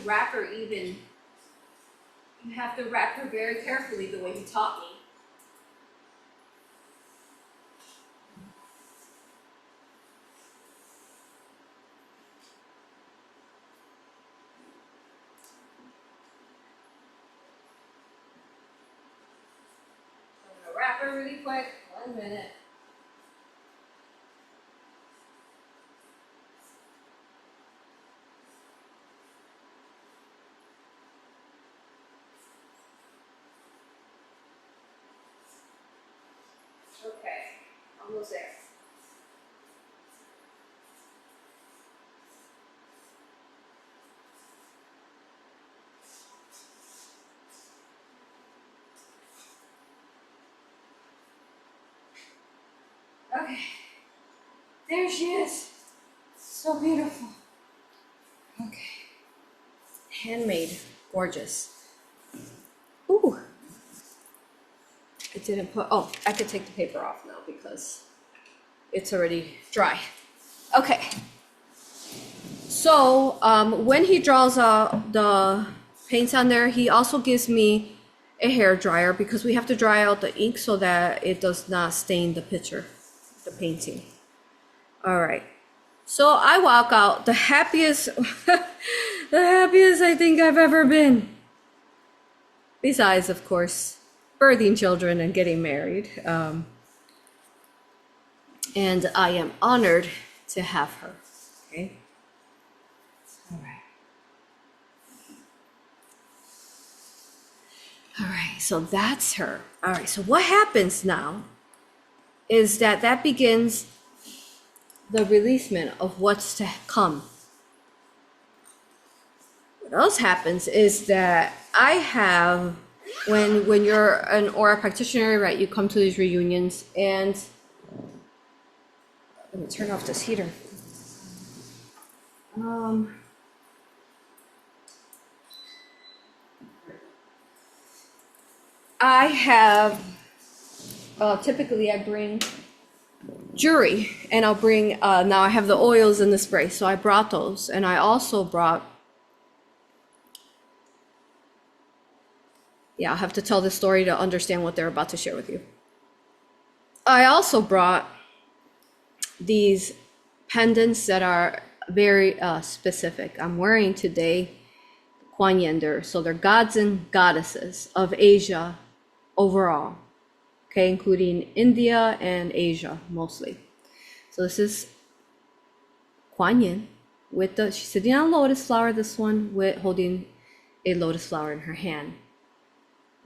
wrap her very carefully the way he taught me. Wrap her really quick. 1 minute. Okay, almost there. Okay, there she is. So beautiful. Okay, handmade, gorgeous. Ooh, I didn't put, I could take the paper off now because it's already dry. Okay, so when he draws the paints on there, he also gives me a hair dryer because we have to dry out the ink so that it does not stain the picture, the painting. All right, so I walk out the happiest, the happiest I think I've ever been. Besides, of course, birthing children and getting married. And I am honored to have her. Okay. All right. All right. So that's her. All right. So what happens now is that begins the releasement of what's to come. What else happens is that I have, when you're an aura practitioner, right, you come to these reunions and let me turn off this heater. I have, typically I bring jewelry, and I'll bring, now I have the oils and the spray, so I brought those. And I also brought, yeah, I'll have to tell this story to understand what they're about to share with you. I also brought these pendants that are very specific. I'm wearing today Quan Yin. So they're gods and goddesses of Asia overall, okay, including India and Asia mostly. So this is Quan Yin with the, she's sitting on a lotus flower, this one with holding a lotus flower in her hand.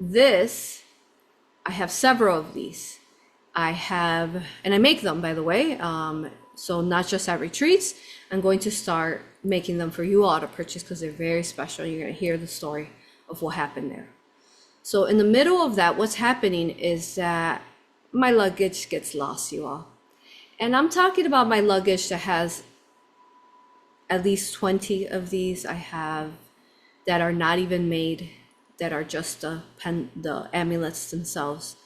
This, I have several of these. I have, and I make them, by the way. So not just at retreats, I'm going to start making them for you all to purchase because they're very special. You're going to hear the story of what happened there. So in the middle of that, what's happening is that my luggage gets lost, you all. And I'm talking about my luggage that has at least 20 of these I have that are not even made, that are just the amulets themselves.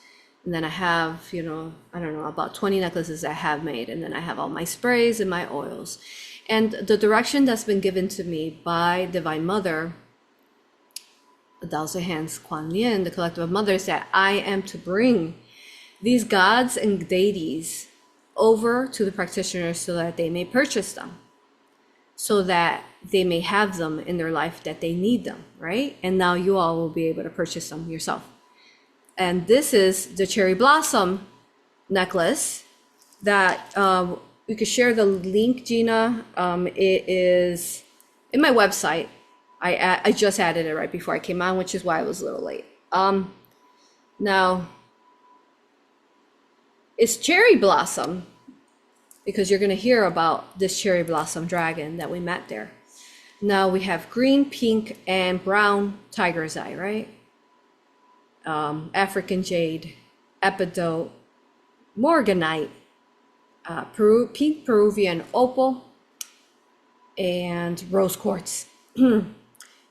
And then I have, I don't know, about 20 necklaces I have made. And then I have all my sprays and my oils. And the direction that's been given to me by Divine Mother, Hands Eyes Quan Yin, the collective of mothers, that I am to bring these gods and deities over to the practitioners so that they may purchase them, so that they may have them in their life that they need them, right? And now you all will be able to purchase them yourself. And this is the cherry blossom necklace that you could share the link, Gina. It is in my website. I just added it right before I came on, which is why I was a little late. Now, it's cherry blossom because you're going to hear about this cherry blossom dragon that we met there. Now we have green, pink, and brown tiger's eye, right? African jade, epidote, morganite, pink Peruvian opal, and rose quartz,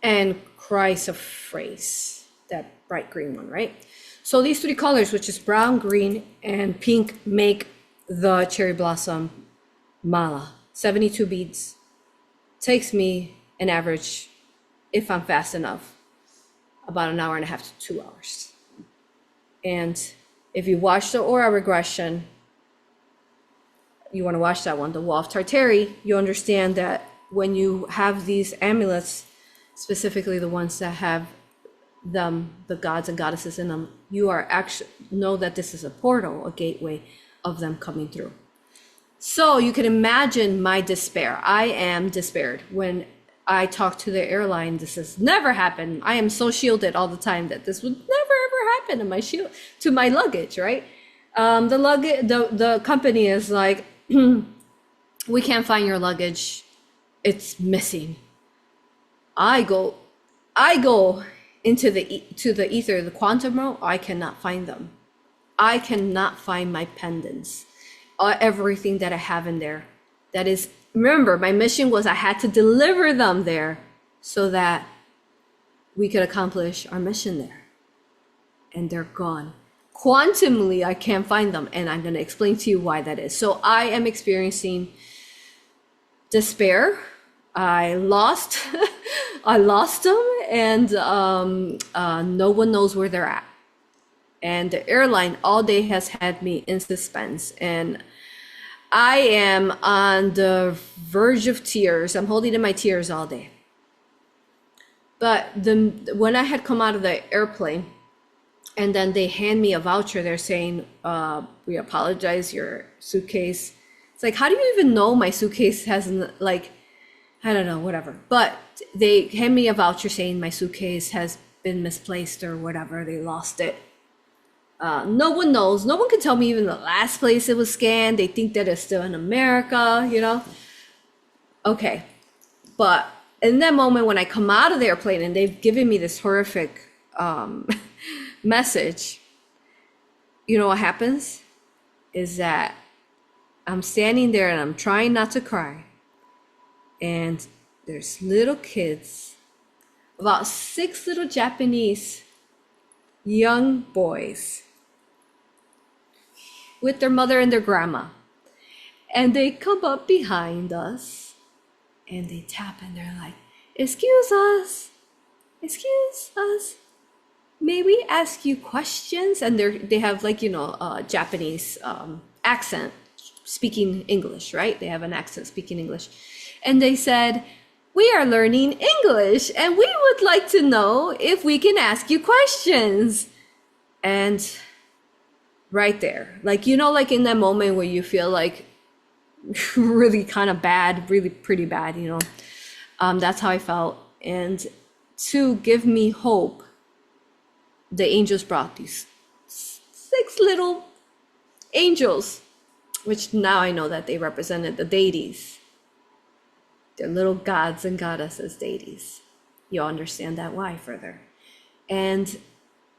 and chrysoprase, that bright green one, right? So these three colors, which is brown, green, and pink, make the cherry blossom mala. 72 beads. Takes me an average, if I'm fast enough, about an hour and a half to 2 hours. And if you watch the Aura regression, you want to watch that one, the Wall of Tartary, you understand that when you have these amulets, specifically the ones that have them, the gods and goddesses in them, you are actually know that this is a portal, a gateway of them coming through. So you can imagine my despair. I am despaired when I talk to the airline. This has never happened. I am so shielded all the time that this would never ever happen to my shield, to my luggage, right? The company is like, we can't find your luggage. It's missing. I go into the ether, the quantum realm. I cannot find them. I cannot find my pendants, everything that I have in there. That is, remember, my mission was I had to deliver them there so that we could accomplish our mission there. And they're gone. Quantumly, I can't find them. And I'm going to explain to you why that is. So I am experiencing despair. I lost them, and no one knows where they're at. And the airline all day has had me in suspense, and I am on the verge of tears. I'm holding in my tears all day. But when I had come out of the airplane, and then they hand me a voucher, they're saying, we apologize, your suitcase. It's like, how do you even know my suitcase hasn't, like, I don't know, whatever. But they hand me a voucher saying my suitcase has been misplaced or whatever. They lost it. No one knows. No one can tell me even the last place it was scanned. They think that it's still in America, Okay. But in that moment when I come out of the airplane and they've given me this horrific message, you know what happens? Is that I'm standing there and I'm trying not to cry. And there's little kids, about 6 little Japanese young boys. with their mother and their grandma. And they come up behind us and they tap and they're like, excuse us, may we ask you questions? And they have like, Japanese accent speaking English, right? They have an accent speaking English. And they said, we are learning English and we would like to know if we can ask you questions. And right there, like, like in that moment where you feel like really kind of bad, really pretty bad, that's how I felt. And to give me hope, the angels brought these 6 little angels, which now I know that they represented the deities. They're little gods and goddesses, deities. You'll understand that why further. And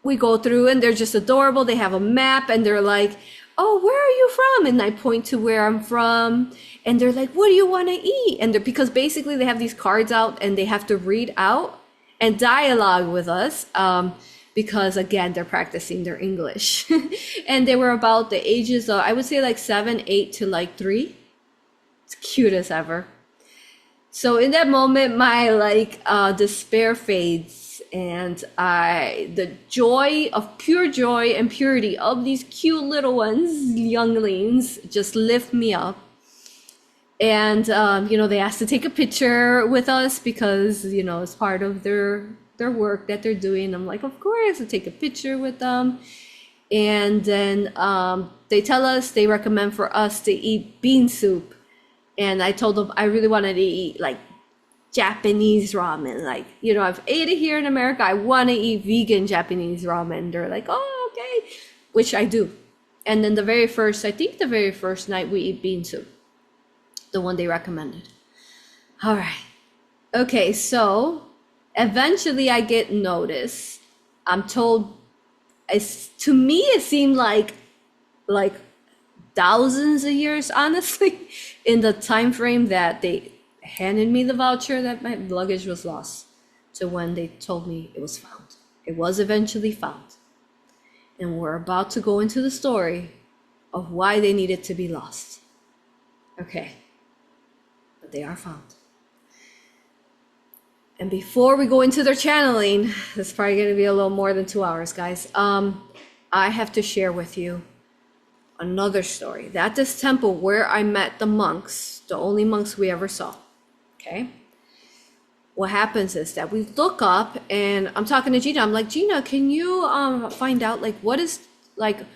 we go through and they're just adorable. They have a map and they're like, oh, where are you from? And I point to where I'm from. And they're like, what do you want to eat? And because basically they have these cards out and they have to read out and dialogue with us. Because again, they're practicing their English. And they were about the ages of, I would say like 7, 8 to like 3. It's cute as ever. So in that moment, my despair fades, and the joy of pure joy and purity of these cute little ones, younglings, just lift me up. And they asked to take a picture with us because it's part of their work that they're doing. I'm like, of course, I'll take a picture with them. And then they tell us they recommend for us to eat bean soup. And I told them I really wanted to eat like Japanese ramen. Like, I've ate it here in America. I want to eat vegan Japanese ramen. They're like, oh, okay, which I do. And then the very first night we eat bean soup, the one they recommended. All right. Okay, so eventually I get notice. I'm told, to me, it seemed like thousands of years, honestly, in the time frame that they handed me the voucher that my luggage was lost to when they told me it was found. It was eventually found. And we're about to go into the story of why they needed to be lost. Okay. But they are found. And before we go into their channeling, this is probably going to be a little more than 2 hours, guys. I have to share with you another story. At this temple where I met the monks, the only monks we ever saw, okay? What happens is that we look up and I'm talking to Gina. I'm like, Gina, can you find out like what is like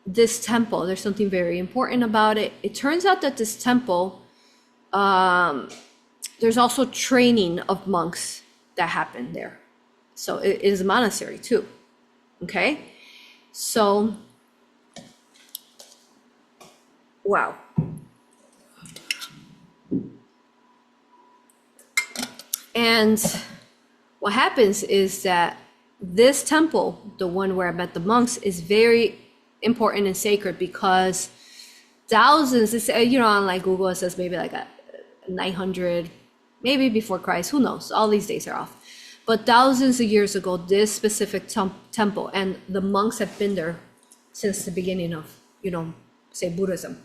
this temple? There's something very important about it. It turns out that this temple, there's also training of monks that happen there. So it is a monastery too, okay? So wow. And what happens is that this temple, the one where I met the monks, is very important and sacred because thousands, on like Google, it says maybe like a 900, maybe before Christ, who knows? All these days are off. But thousands of years ago, this specific temple, and the monks have been there since the beginning of, say Buddhism.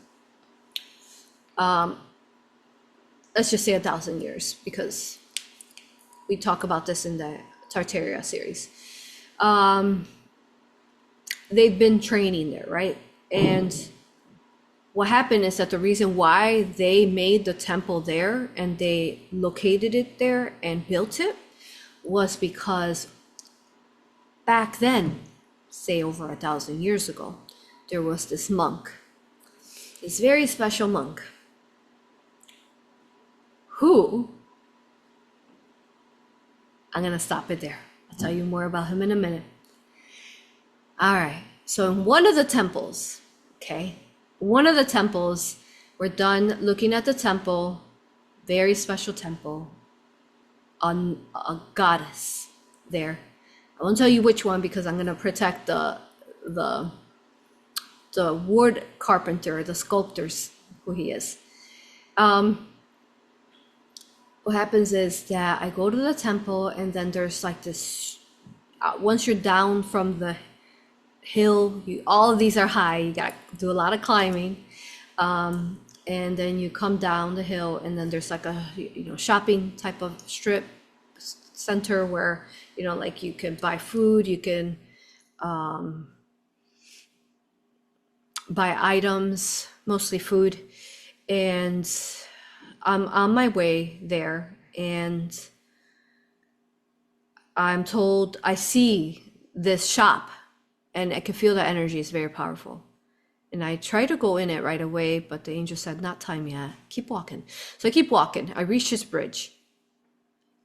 Let's just say 1,000 years because we talk about this in the Tartaria series. They've been training there, right? And what happened is that the reason why they made the temple there and they located it there and built it was because back then, say over 1,000 years ago, there was this monk, this very special monk who, I'm going to stop it there. I'll tell you more about him in a minute. All right. So in one of the temples, we're done looking at the temple, very special temple, on a goddess there. I won't tell you which one because I'm going to protect the wood carpenter, the sculptors, who he is. What happens is that I go to the temple and then there's like this, once you're down from the hill. All of these are high. You got to do a lot of climbing. And then you come down the hill, and then there's like a shopping type of strip center where like you can buy food, you can buy items, mostly food. And I'm on my way there, and I'm told I see this shop, and I can feel the energy is very powerful. And I try to go in it right away, but the angel said, not time yet. Keep walking. So I keep walking. I reach this bridge.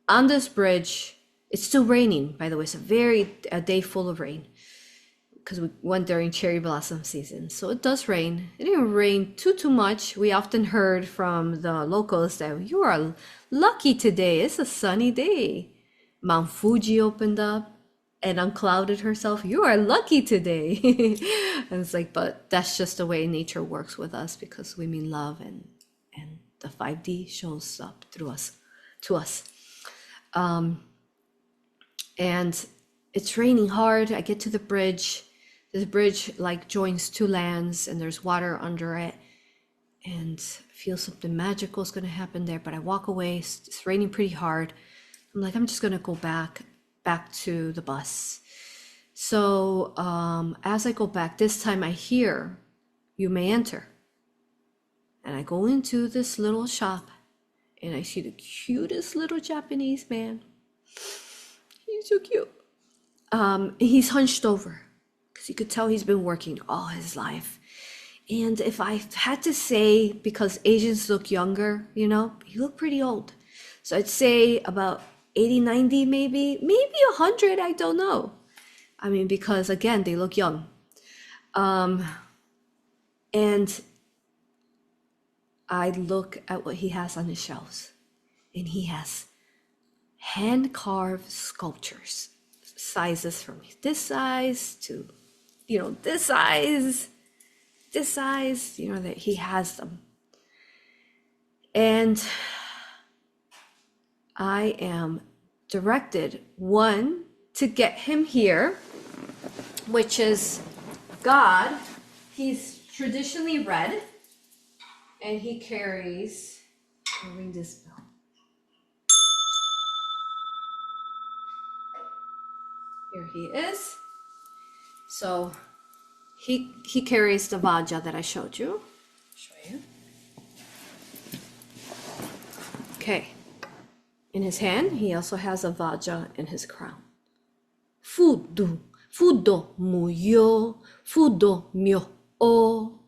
On this bridge, it's still raining, by the way. It's a day full of rain because we went during cherry blossom season. So it does rain. It didn't rain too much. We often heard from the locals that you are lucky today. It's a sunny day. Mount Fuji opened up and unclouded herself. You are lucky today. And it's like, but that's just the way nature works with us, because we mean love, and the 5D shows up through us, to us. And it's raining hard. I get to the bridge. This bridge like joins two lands, and there's water under it, and I feel something magical is going to happen there. But I walk away. It's raining pretty hard. I'm like, I'm just going to go back to the bus. So as I go back, this time I hear, you may enter. And I go into this little shop, and I see the cutest little Japanese man. He's so cute. He's hunched over, because you could tell he's been working all his life. And if I had to say, because Asians look younger, he looked pretty old. So I'd say about 80, 90, maybe 100, I don't know. I mean, because again, they look young. And I look at what he has on his shelves, and he has hand-carved sculptures, sizes from this size to, this size, that he has them. And I am directed, one, to get him here, which is God. He's traditionally red, and he carries, I'll ring this bell. Here he is. So he carries the Vajra that I showed you. I'll show you. Okay. In his hand, he also has a Vajra in his crown. Fudo muyo, fudo myo o,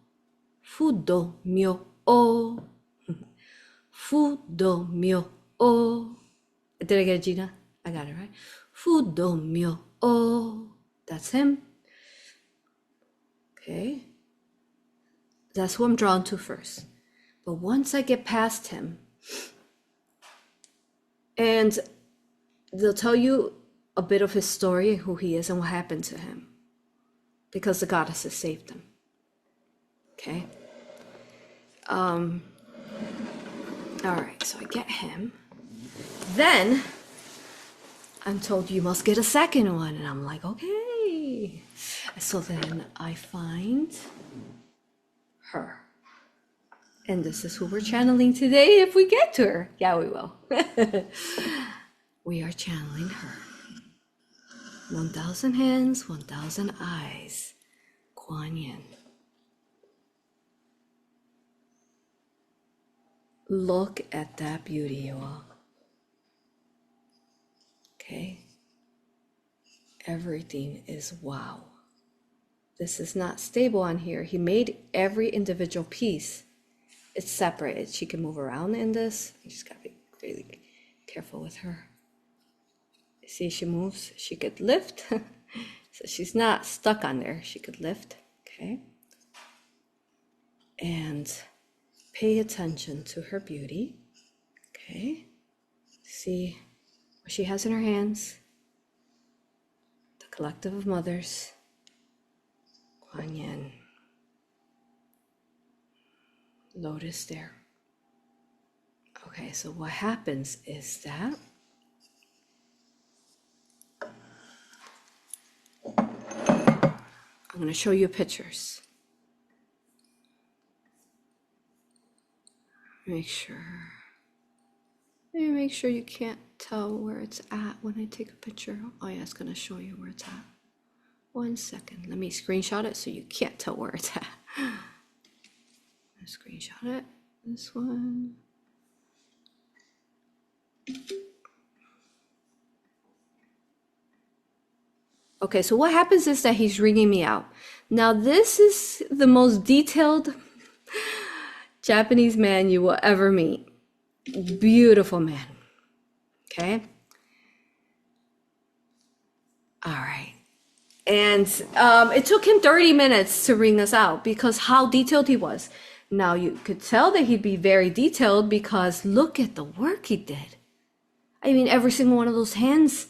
fudo myo o, fudo myo o. Did I get it, Gina? I got it right. Fudo myo o. That's him. Okay. That's who I'm drawn to first. But once I get past him, and they'll tell you a bit of his story, who he is and what happened to him, because the goddesses saved him. Okay. All right, so I get him. Then I'm told you must get a second one, and I'm like, okay. So then I find her. And this is who we're channeling today if we get to her. Yeah, we will. We are channeling her. 1,000 hands, 1,000 eyes. Quan Yin. Look at that beauty, you all. Okay? Everything is wow. This is not stable on here. He made every individual piece. It's separated. She can move around in this. You just gotta be really careful with her. See, she moves. She could lift. So she's not stuck on there. She could lift. Okay. And pay attention to her beauty. Okay. See what she has in her hands. The collective of mothers. Quan Yin. Lotus there. Okay, so what happens is that going to show you pictures. Make sure you can't tell where it's at when I take a picture. Oh yeah, it's going to show you where it's at. 1 second. Let me screenshot it so you can't tell where it's at. Screenshot it. This one. Okay, so what happens is that he's ringing me out. Now, this is the most detailed Japanese man you will ever meet. Beautiful man. Okay. All right. And it took him 30 minutes to ring us out because how detailed he was. Now, you could tell that he'd be very detailed because look at the work he did. I mean, every single one of those hands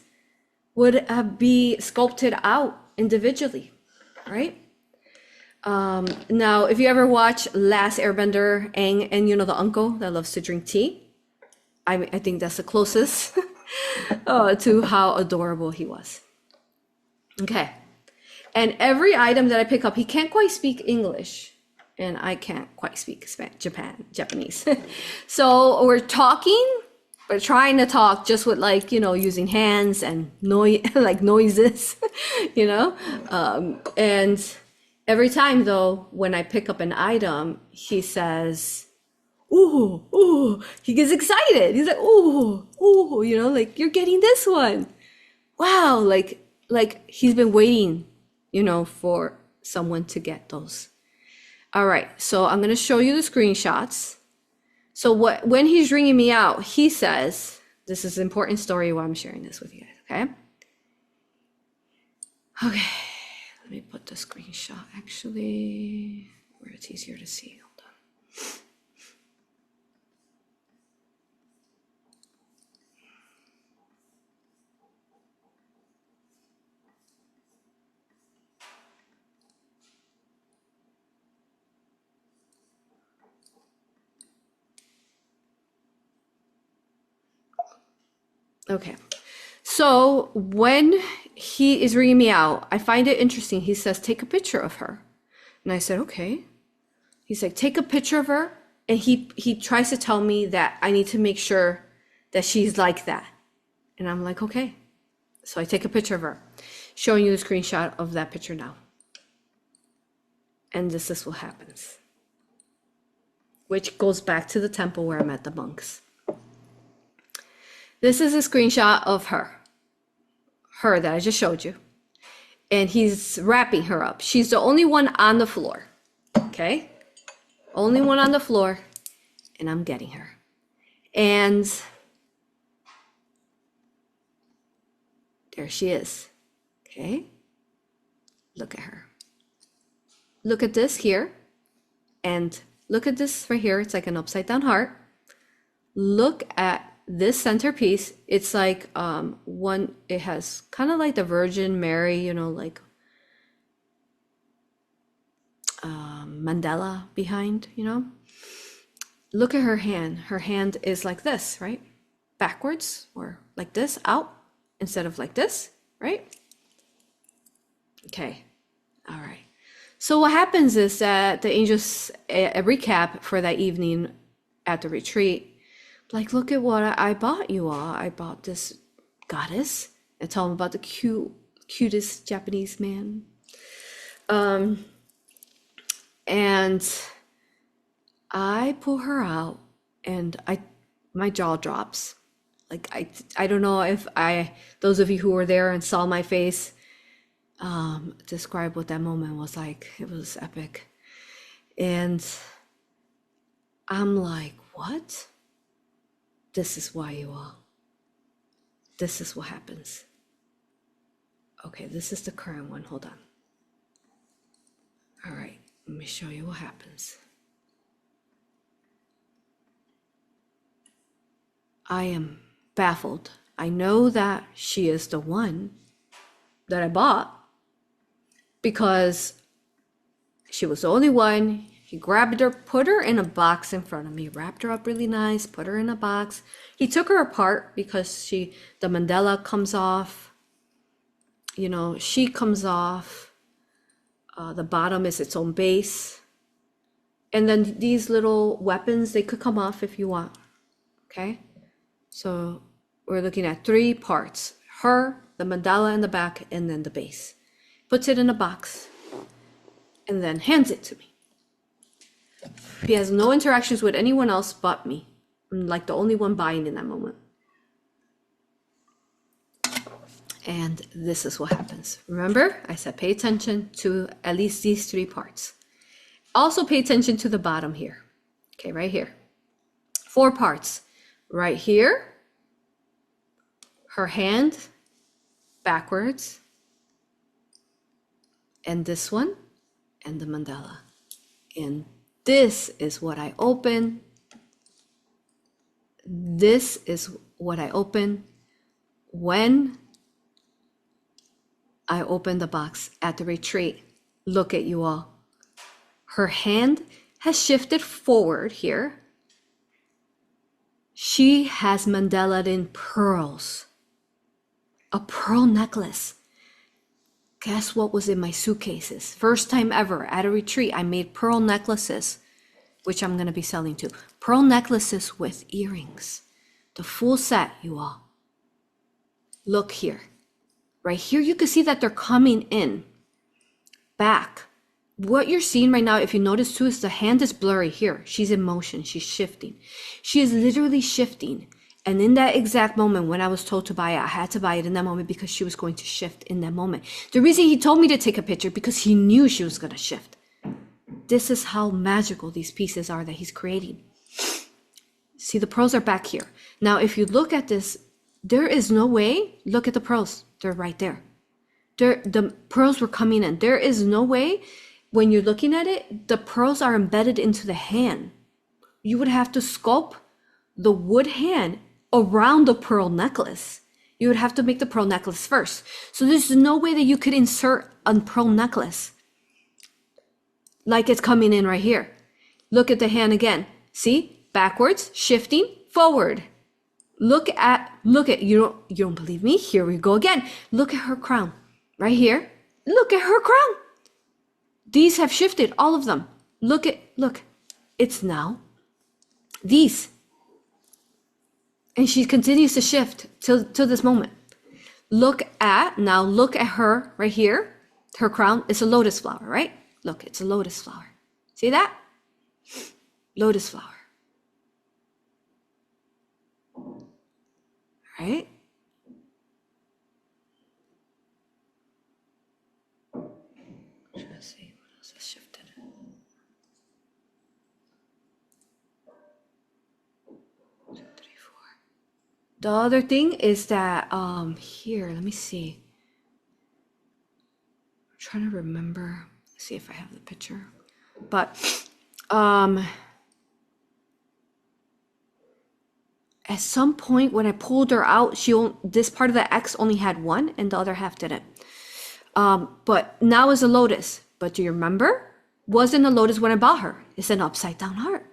would be sculpted out individually, right? Now, if you ever watch Last Airbender, Aang, and you know the uncle that loves to drink tea, I think that's the closest to how adorable he was. Okay. And every item that I pick up, he can't quite speak English, and I can't quite speak Japanese. So we're talking. We're trying to talk just with like, using hands and like noises, and every time though, when I pick up an item, he says, ooh, ooh, he gets excited. He's like, ooh, ooh, like you're getting this one. Wow. Like he's been waiting, for someone to get those. All right. So I'm going to show you the screenshots. So when he's ringing me out, he says, this is an important story why I'm sharing this with you guys, okay? Okay, let me put the screenshot actually where it's easier to see. Hold on. Okay, so when he is ringing me out, I find it interesting. He says, take a picture of her. And I said, okay. He's like, take a picture of her. And he tries to tell me that I need to make sure that she's like that. And I'm like, okay. So I take a picture of her, showing you the screenshot of that picture now. And this is what happens. Which goes back to the temple where I met the monks. This is a screenshot of her that I just showed you. And he's wrapping her up. She's the only one on the floor. Okay? Only one on the floor. And I'm getting her. And there she is. Okay? Look at her. Look at this here. And look at this right here. It's like an upside down heart. Look at this centerpiece. It's like it has kind of like the Virgin Mary, like Mandela behind, Look at her hand. Her hand is like this, right? Backwards or like this, out instead of like this, right? Okay. All right. So what happens is that the angels, a recap for that evening at the retreat, like, look at what I bought you all. I bought this goddess. I tell them about the cutest Japanese man. And I pull her out and my jaw drops. Like, I don't know if those of you who were there and saw my face, describe what that moment was like. It was epic. And I'm like, what? This is why you all. This is what happens. Okay, this is the current one. Hold on. All right, let me show you what happens. I am baffled. I know that she is the one that I bought because she was the only one. He grabbed her, put her in a box in front of me, wrapped her up really nice, put her in a box. He took her apart because the Mandela comes off, she comes off. The bottom is its own base. And then these little weapons, they could come off if you want. Okay? So we're looking at 3 parts. Her, the mandala in the back, and then the base. Puts it in a box and then hands it to me. He has no interactions with anyone else but me. I'm like the only one buying in that moment. And this is what happens. Remember, I said pay attention to at least these 3 parts. Also pay attention to the bottom here. Okay, right here. 4 parts. Right here, her hand backwards, and this one, and the mandala. And this is what I open. This is what I open when I open the box at the retreat. Look at you all. Her hand has shifted forward here. She has mandalaed in pearls. A pearl necklace. Guess what was in my suitcases? First time ever at a retreat, I made pearl necklaces, which I'm going to be selling too. Pearl necklaces with earrings. The full set, you all. Look here. Right here, you can see that they're coming in. Back. What you're seeing right now, if you notice too, is the hand is blurry here. She's in motion. She's shifting. She is literally shifting. And in that exact moment when I was told to buy it, I had to buy it in that moment because she was going to shift in that moment. The reason he told me to take a picture because he knew she was going to shift. This is how magical these pieces are that he's creating. See, the pearls are back here. Now, if you look at this, there is no way. Look at the pearls. They're right there. The pearls were coming in. There is no way. When you're looking at it, the pearls are embedded into the hand. You would have to sculpt the wood hand around the pearl necklace. You would have to make the pearl necklace first. So there's no way that you could insert a pearl necklace like it's coming in right here. Look at the hand again. See? Backwards, shifting, forward. Look at, you don't believe me? Here we go again. Look at her crown. Right here. Look at her crown. These have shifted, all of them. Look, it's now these. And she continues to shift till this moment. Look at her right here. Her crown is a lotus flower, right? Look, it's a lotus flower. See that? Lotus flower. Right? Let's see what else has shifted. 2, 3, 4. The other thing is that here, let me see. I'm trying to remember. See if I have the picture. But at some point when I pulled her out, this part of the X only had 1 and the other half didn't. But now is a lotus. But do you remember? Wasn't a lotus when I bought her. It's an upside down heart.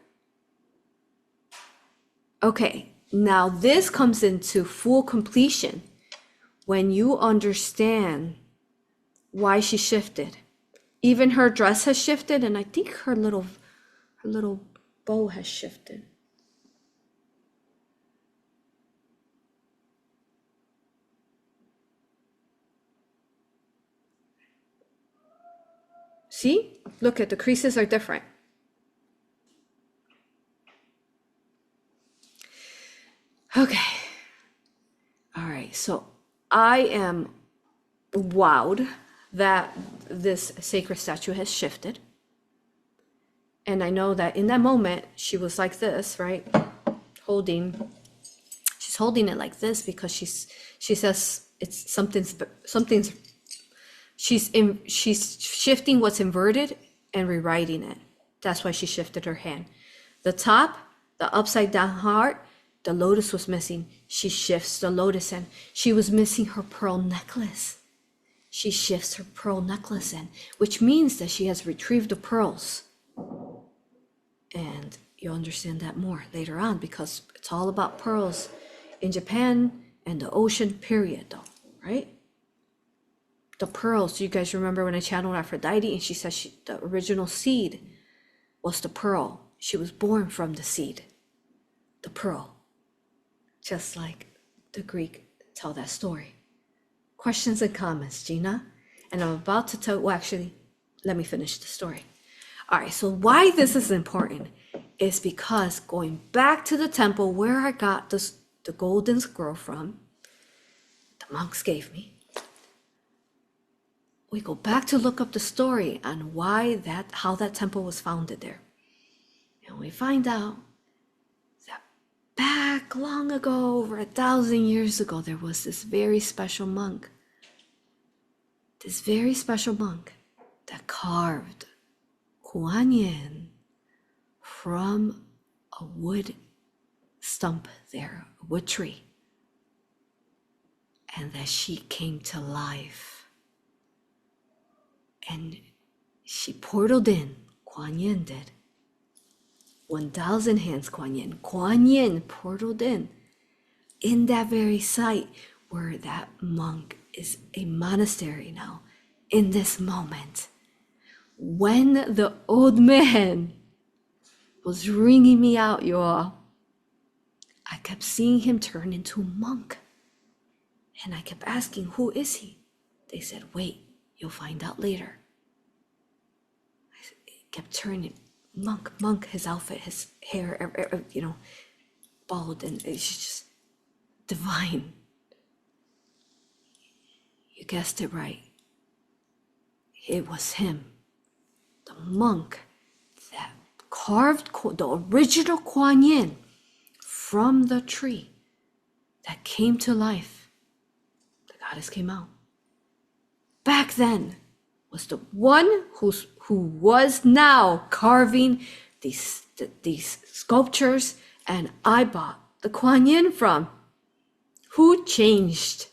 Okay, now this comes into full completion when you understand why she shifted. Even her dress has shifted, and I think her little bow has shifted. See? Look at the creases are different. Okay. All right. So I am wowed that this sacred statue has shifted. And I know that in that moment, she was like this, right? She's holding it like this because she says it's something's she's shifting what's inverted and rewriting it. That's why she shifted her hand. The top, the upside down heart, the lotus was missing. She shifts the lotus in. She was missing her pearl necklace. She shifts her pearl necklace in, which means that she has retrieved the pearls. And you'll understand that more later on because it's all about pearls in Japan and the ocean period though, right? the pearls. You guys remember when I channeled Aphrodite and she said the original seed was the pearl. She was born from the seed, the pearl. Just like the Greek tell that story. Questions and comments, Gina? And I'm about to tell, well, actually, let me finish the story. All right, so why this is important is because going back to the temple where I got the golden scroll from, the monks gave me, we go back to look up the story on how that temple was founded there. And we find out that back long ago, over 1,000 years ago, there was this very special monk. This very special monk that carved Quan Yin from a wood stump there, a wood tree. And that she came to life. And she portaled in, Quan Yin did. 1,000 hands Quan Yin. Quan Yin portaled in that very site where that monk is a monastery now, in this moment. When the old man was ringing me out, y'all, I kept seeing him turn into a monk. And I kept asking, who is he? They said, wait, you'll find out later. It kept turning, monk, his outfit, his hair, bald, and it's just divine. You guessed it right. It was him, the monk that carved the original Kuan Yin from the tree that came to life. The goddess came out. Back then was the one who was now carving these sculptures, and I bought the Kuan Yin from. Who changed,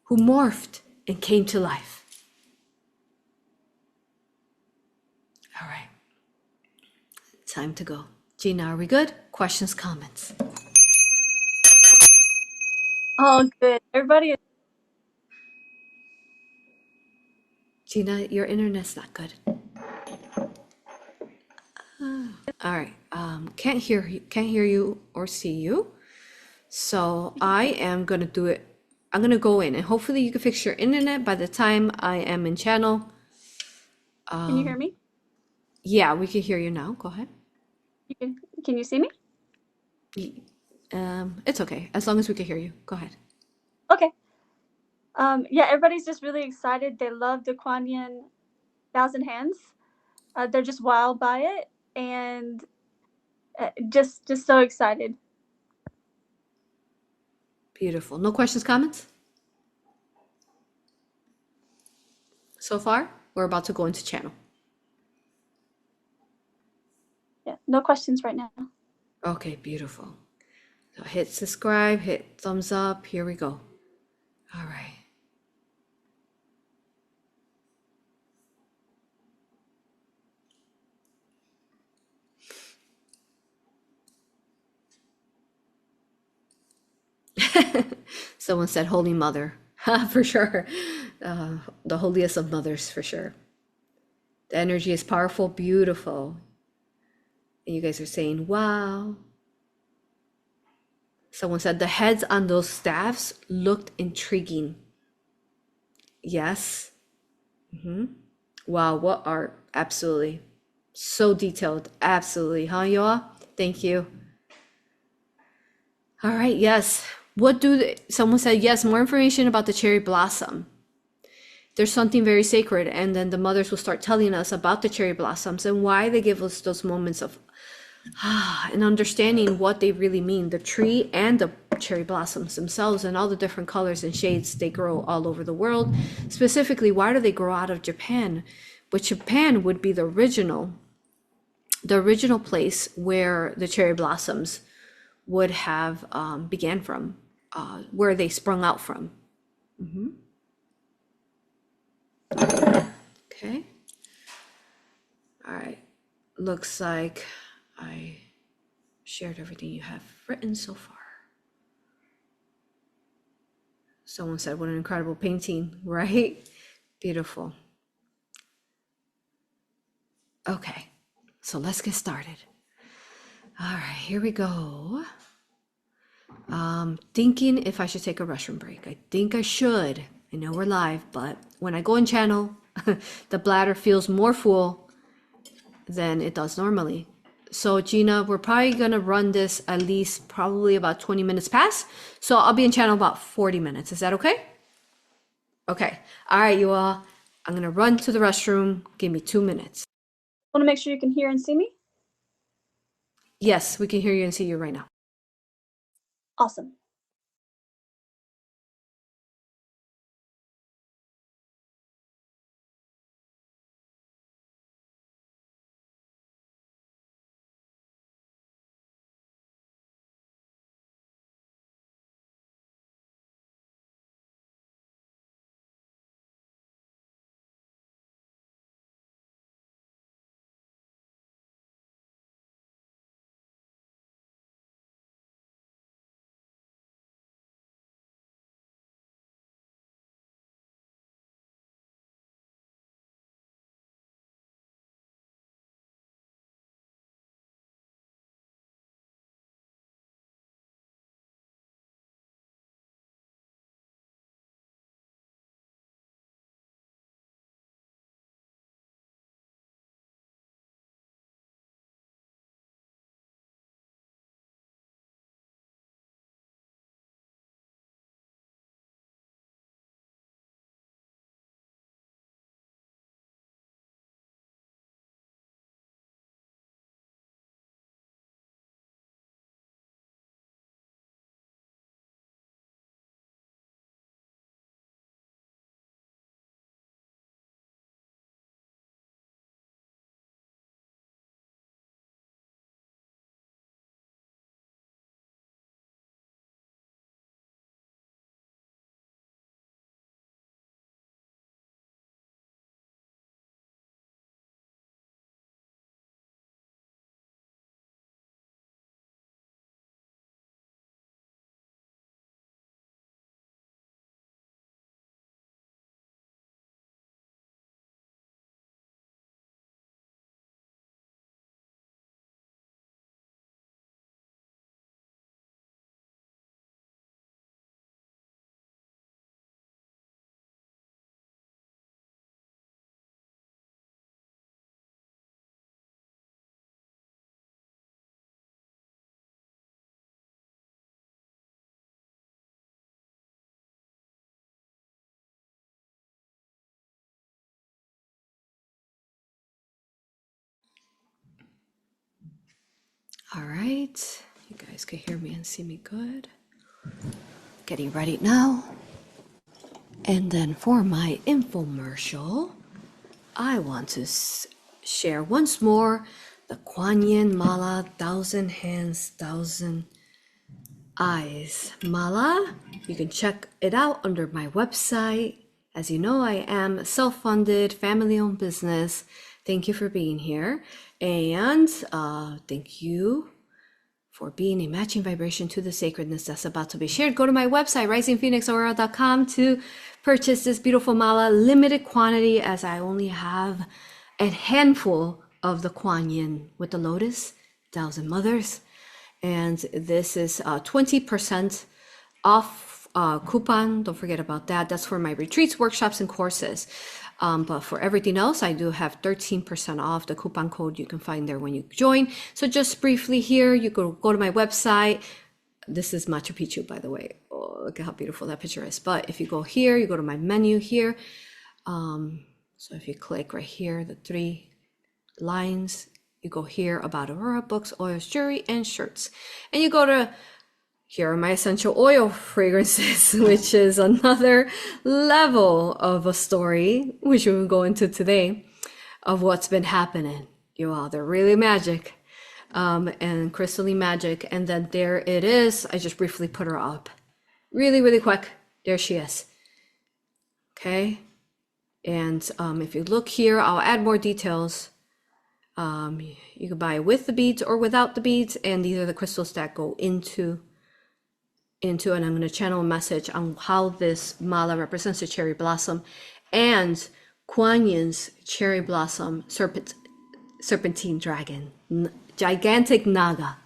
who morphed and came to life. All right, time to go. Gina, are we good? Questions, comments? Oh, good. Everybody. Gina, your internet's not good. All right, can't hear you or see you. So I am gonna do it. I'm gonna go in and hopefully you can fix your internet by the time I am in channel. Can you hear me? Yeah, we can hear you now. Go ahead. Can you see me? It's okay as long as we can hear you. Go ahead. Okay. Yeah, everybody's just really excited. They love the Kuan Yin 1,000 hands. They're just wild by it, and just so excited. Beautiful. No questions, comments? So far, we're about to go into channel. Yeah, no questions right now. Okay, beautiful. So hit subscribe, hit thumbs up. Here we go. All right. Someone said Holy Mother. For sure. The holiest of mothers, for sure. The energy is powerful, beautiful. And you guys are saying, wow. Someone said the heads on those staffs looked intriguing. Yes. Wow, what art. Absolutely. So detailed. Absolutely. Huh, y'all? Thank you. All right, yes. Someone said, yes, more information about the cherry blossom. There's something very sacred. And then the mothers will start telling us about the cherry blossoms and why they give us those moments of and understanding what they really mean. The tree and the cherry blossoms themselves and all the different colors and shades they grow all over the world. Specifically, why do they grow out of Japan? But Japan would be the original place where the cherry blossoms would have began from, where they sprung out from. Okay. All right. Looks like I shared everything you have written so far. Someone said, what an incredible painting, right? Beautiful. Okay, so let's get started. All right, here we go. Thinking if I should take a restroom break. I think I should. I know we're live, but when I go in channel, the bladder feels more full than it does normally. So Gina, we're probably gonna run this at least probably about 20 minutes past. So I'll be in channel about 40 minutes. Is that okay? Okay. All right, you all. I'm gonna run to the restroom. Give me 2 minutes. Want to make sure you can hear and see me? Yes, we can hear you and see you right now. Awesome. All right, you guys can hear me and see me good. Getting ready now. And then for my infomercial, I want to share once more the Quan Yin Mala 1,000 Hands, 1,000 Eyes Mala. You can check it out under my website. As you know, I am a self-funded, family-owned business. Thank you for being here. And thank you for being a matching vibration to the sacredness that's about to be shared. Go to my website, risingphoenixaurora.com, to purchase this beautiful mala, limited quantity, as I only have a handful of the Quan Yin with the lotus, 1,000 mothers. And this is 20% off coupon. Don't forget about that. That's for my retreats, workshops, and courses. But for everything else, I do have 13% off. The coupon code you can find there when you join. So just briefly here, you go to my website. This is Machu Picchu, by the way. Oh, look at how beautiful that picture is. But if you go here, you go to my menu here. So if you click right here, the 3 lines, you go here about AuroRa, books, oils, jewelry, and shirts. And you go to, here are my essential oil fragrances, which is another level of a story, which we will go into today, of what's been happening. You all, they're really magic, and crystally magic. And then there it is. I just briefly put her up. Really, really quick. There she is. Okay. And if you look here, I'll add more details. You can buy it with the beads or without the beads, and these are the crystals that go into, and I'm going to channel a message on how this mala represents a cherry blossom and Kuan Yin's cherry blossom serpentine dragon, gigantic naga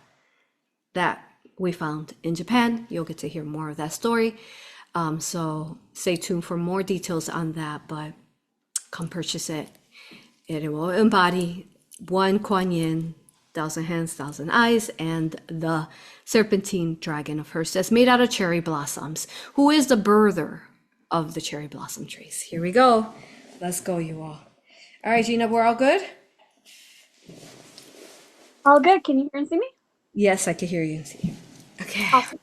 that we found in Japan. You'll get to hear more of that story. So stay tuned for more details on that, but come purchase it. It will embody one Kuan Yin, 1,000 hands, 1,000 eyes, and the serpentine dragon of hers that's made out of cherry blossoms, who is the birther of the cherry blossom trees. Here we go. Let's go, you all. All right, Gina, we're all good? All good. Can you hear and see me? Yes, I can hear you and see you. Okay. Awesome.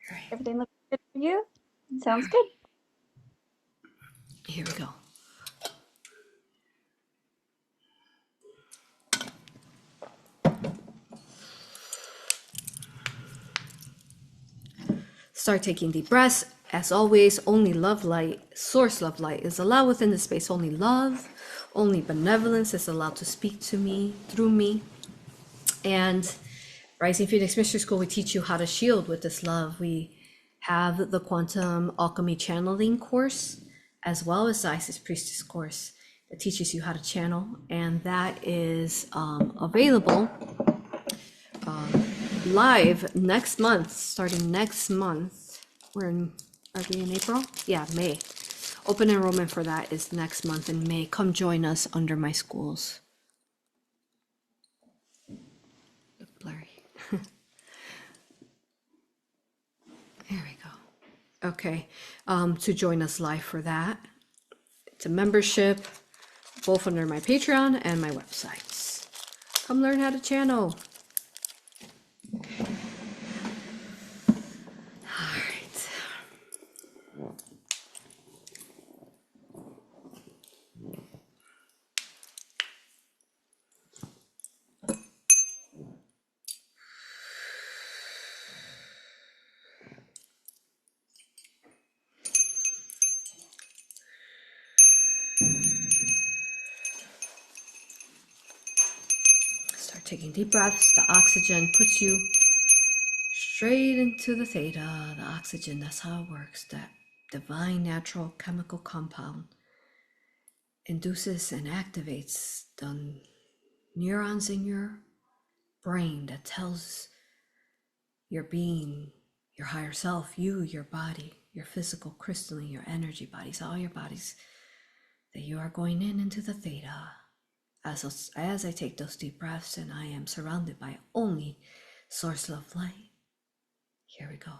All right. Everything looks good for you? Sounds good. Here we go. Start taking deep breaths. As always, only love light, source love light is allowed within the space. Only love, only benevolence is allowed to speak to me, through me. And Rising Phoenix Mystery School, we teach you how to shield with this love. We have the Quantum Alchemy Channeling course, as well as the Isis Priestess course that teaches you how to channel. And that is available live next month, starting next month. Are we in April? Yeah, May. Open enrollment for that is next month in May. Come join us under my schools. Look blurry. There we go. Okay, to join us live for that. It's a membership, both under my Patreon and my websites. Come learn how to channel. All right. Start taking deep breaths. The oxygen puts you straight into the theta. The oxygen, that's how it works. That divine natural chemical compound induces and activates the neurons in your brain that tells your being, your higher self, you, your body, your physical crystalline, your energy bodies, all your bodies, that you are going into the theta. As I take those deep breaths and I am surrounded by only source love light. Here we go.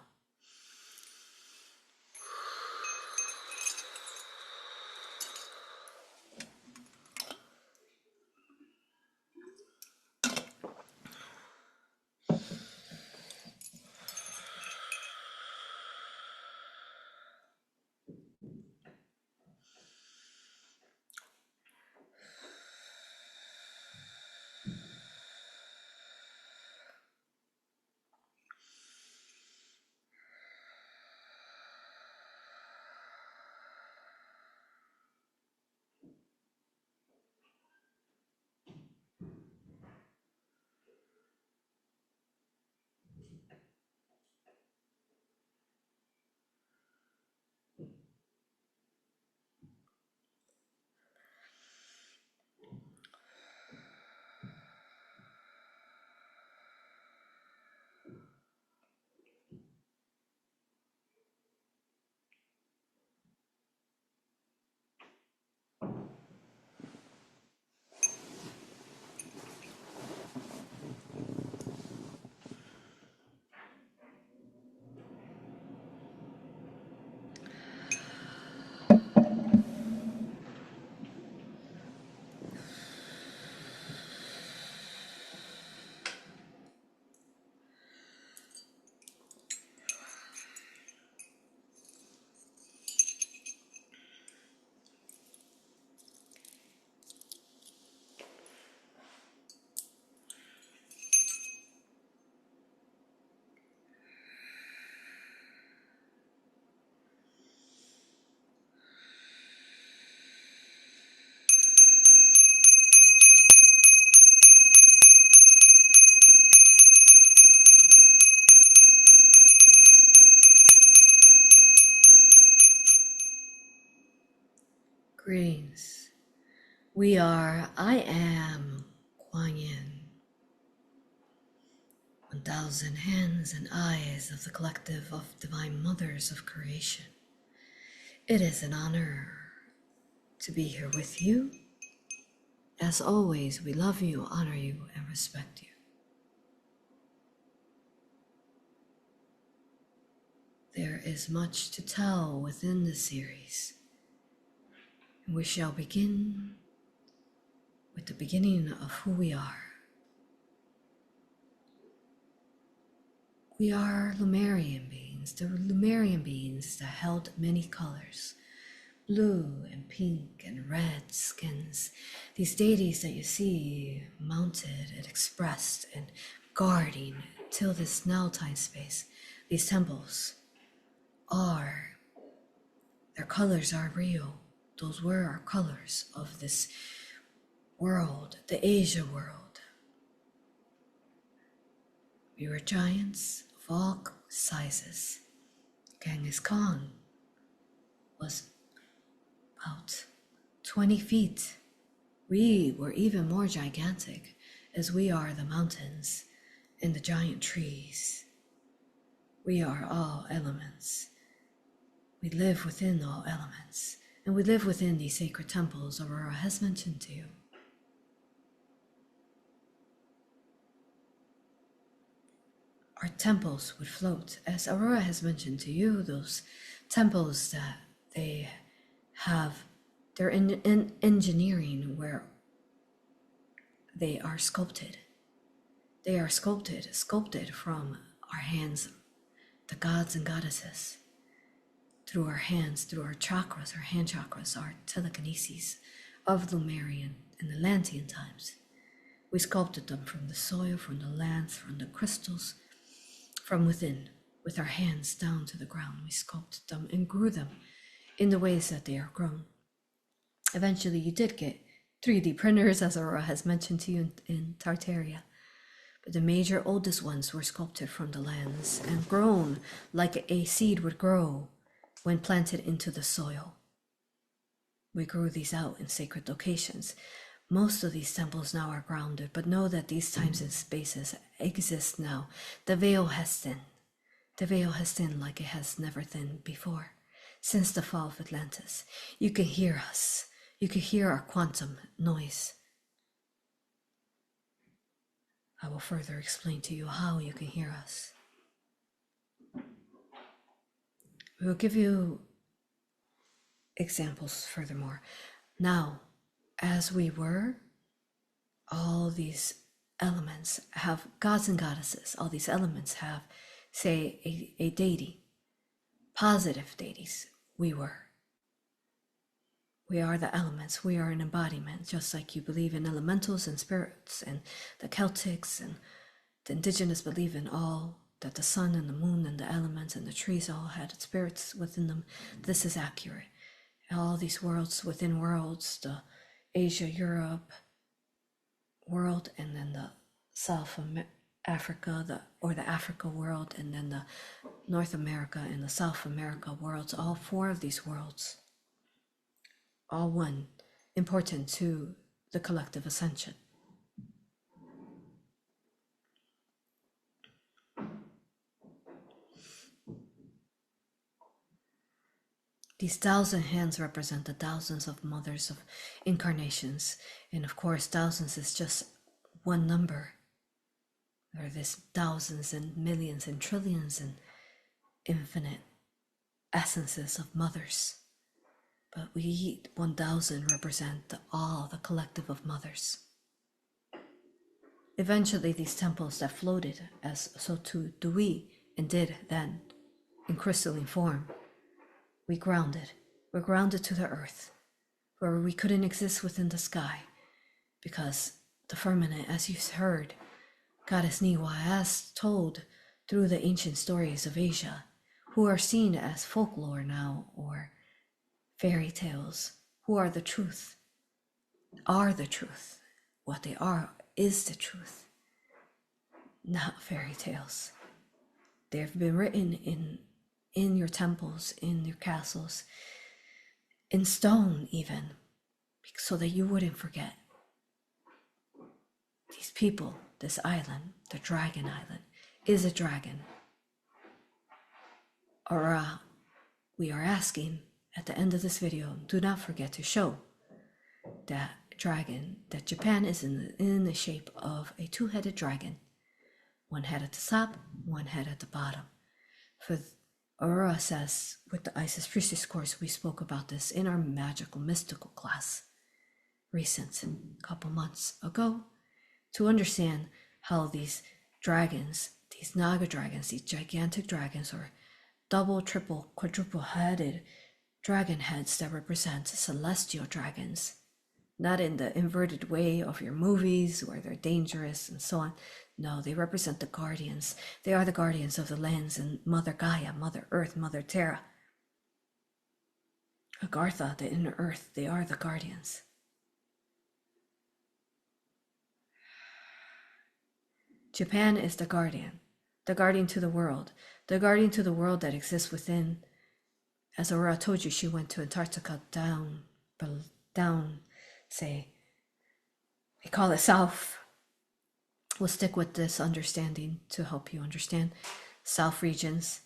Greetings. We are I Am Quan Yin, 1,000 hands and eyes of the collective of divine mothers of creation. It is an honor to be here with you. As always, we love you, honor you, and respect you. There is much to tell within this series, and we shall begin with the beginning of who we are. We are Lemurian beings, the Lemurian beings that held many colors, blue and pink and red skins. These deities that you see mounted and expressed and guarding till this now time space, these temples their colors are real. Those were our colors of this world, the Asia world. We were giants of all sizes. Genghis Khan was about 20 feet. We were even more gigantic, as we are the mountains and the giant trees. We are all elements. We live within all elements, and we live within these sacred temples A.U.R.A has mentioned to you. Our temples would float, as A.U.R.A has mentioned to you, those temples that they have, they're in engineering where they are sculpted. They are sculpted from our hands, the gods and goddesses, through our hands, through our chakras, our hand chakras, our telekinesis of Lemurian and Atlantean times. We sculpted them from the soil, from the lands, from the crystals, from within, with our hands down to the ground. We sculpted them and grew them in the ways that they are grown. Eventually, you did get 3D printers, as A.U.R.A has mentioned to you in Tartaria. But the major oldest ones were sculpted from the lands and grown like a seed would grow when planted into the soil. We grew these out in sacred locations. Most of these temples now are grounded, but know that these times and spaces exist now. The veil has thinned. The veil has thinned like it has never thinned before. Since the fall of Atlantis, you can hear us. You can hear our quantum noise. I will further explain to you how you can hear us. We will give you examples furthermore. Now, as we were, all these elements have gods and goddesses. All these elements have, say, a deity, positive deities. We were. We are the elements. We are an embodiment, just like you believe in elementals and spirits, and the Celtics and the indigenous believe in all, that the sun and the moon and the elements and the trees all had spirits within them. This is accurate. All these worlds within worlds, the Asia, Europe world, and then the South Africa, the Africa world, and then the North America and the South America worlds, all four of these worlds, all one, important to the collective ascension. These 1,000 hands represent the thousands of mothers of incarnations. And of course, thousands is just one number. There are these thousands and millions and trillions and infinite essences of mothers. But we 1,000 represent the collective of mothers. Eventually, these temples that floated, as so too do we, and did then, in crystalline form, we're grounded to the earth, where we couldn't exist within the sky, because the firmament, as you heard, Goddess Niwa has told through the ancient stories of Asia, who are seen as folklore now, or fairy tales, who are the truth, what they are is the truth, not fairy tales. They've been written in your temples, in your castles, in stone even, so that you wouldn't forget. These people, this island, the Dragon Island, is a dragon. A.U.R.A, we are asking at the end of this video, do not forget to show that dragon, that Japan is in the shape of a two-headed dragon. One head at the top, one head at the bottom. For A.U.R.A says, with the Isis Priestess course, we spoke about this in our magical mystical class recent, a couple months ago, to understand how these dragons, these Naga dragons, these gigantic dragons, or double, triple, quadruple headed dragon heads that represent celestial dragons, not in the inverted way of your movies where they're dangerous and so on. No, they represent the guardians. They are the guardians of the lands and Mother Gaia, Mother Earth, Mother Terra. Agartha, the inner earth, they are the guardians. Japan is the guardian to the world that exists within. As A.U.R.A told you, she went to Antarctica down, say, we call it south. We'll stick with this understanding to help you understand. South regions.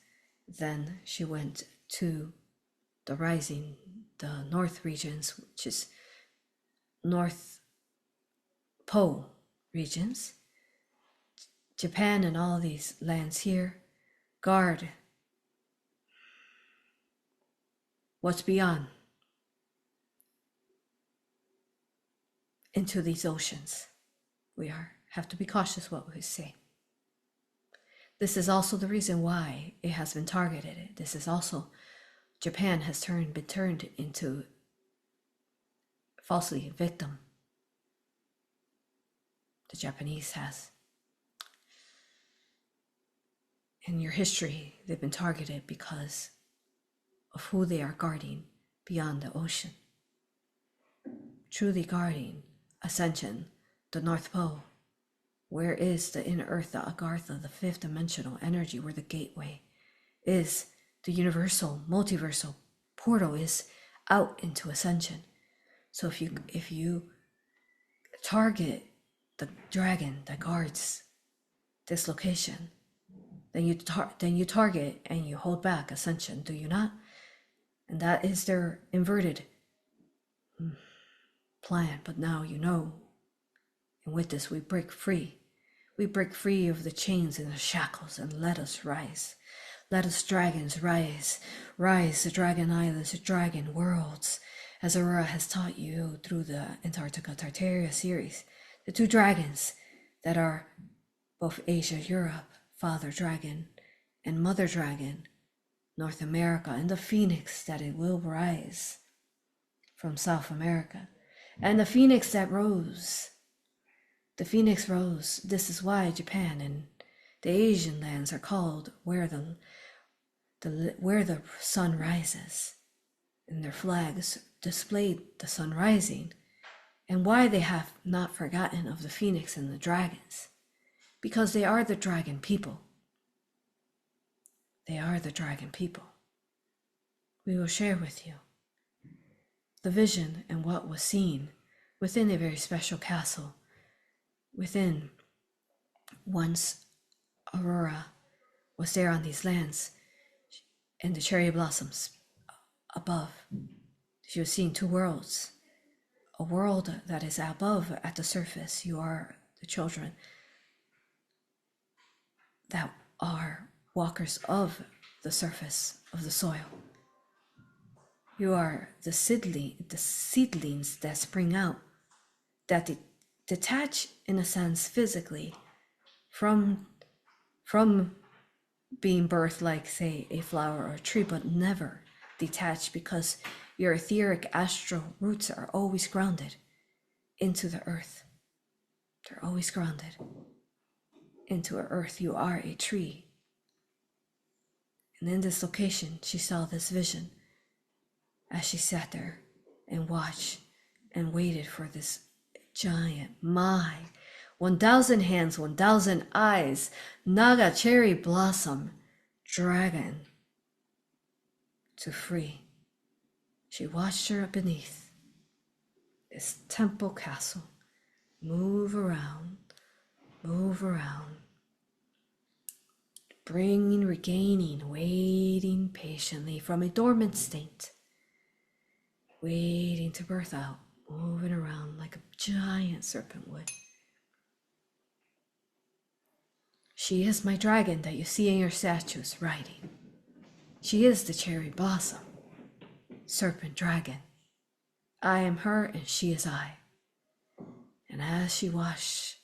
Then she went to the rising, the north regions, which is North Pole regions. Japan and all these lands here guard what's beyond into these oceans. We have to be cautious what we say. This is also the reason why it has been targeted. This is also, Japan has been turned into falsely victim. The Japanese has. In your history, they've been targeted because of who they are guarding beyond the ocean. Truly guarding ascension, the North Pole. Where is the inner earth, the Agartha, the fifth dimensional energy, where the gateway is, the universal, multiversal portal is out into ascension. So if you target the dragon that guards this location, then you target and you hold back ascension, do you not? And that is their inverted plan. But now you know, and with this we break free. We break free of the chains and the shackles, and let us rise. Let us dragons rise. Rise, the dragon islands, the dragon worlds. As A.U.R.A has taught you through the Antarctica Tartaria series, the two dragons that are both Asia, Europe, Father Dragon and Mother Dragon, North America, and the phoenix that it will rise from South America, and the phoenix that rose. The phoenix rose. This is why Japan and the Asian lands are called where the sun rises, and their flags displayed the sun rising, and why they have not forgotten of the phoenix and the dragons, because they are the dragon people. They are the dragon people. We will share with you the vision and what was seen within a very special castle, within once A.U.R.A was there on these lands, and the cherry blossoms above. She was seeing two worlds, a world that is above at the surface. You are the children that are walkers of the surface of the soil. You are the seedlings that spring out, that detach in a sense physically from being birthed like, say, a flower or a tree, but never detach, because your etheric astral roots are always grounded into the earth. They're always grounded into the earth. You are a tree. And in this location, she saw this vision as she sat there and watched and waited for this giant, 1,000 hands, 1,000 eyes, Naga cherry blossom dragon to free. She watched her beneath this temple castle move around, bringing, regaining, waiting patiently from a dormant state, waiting to birth out, moving around like a giant serpent would. She is my dragon that you see in your statues riding. She is the cherry blossom, serpent dragon. I am her and she is I. And as she watched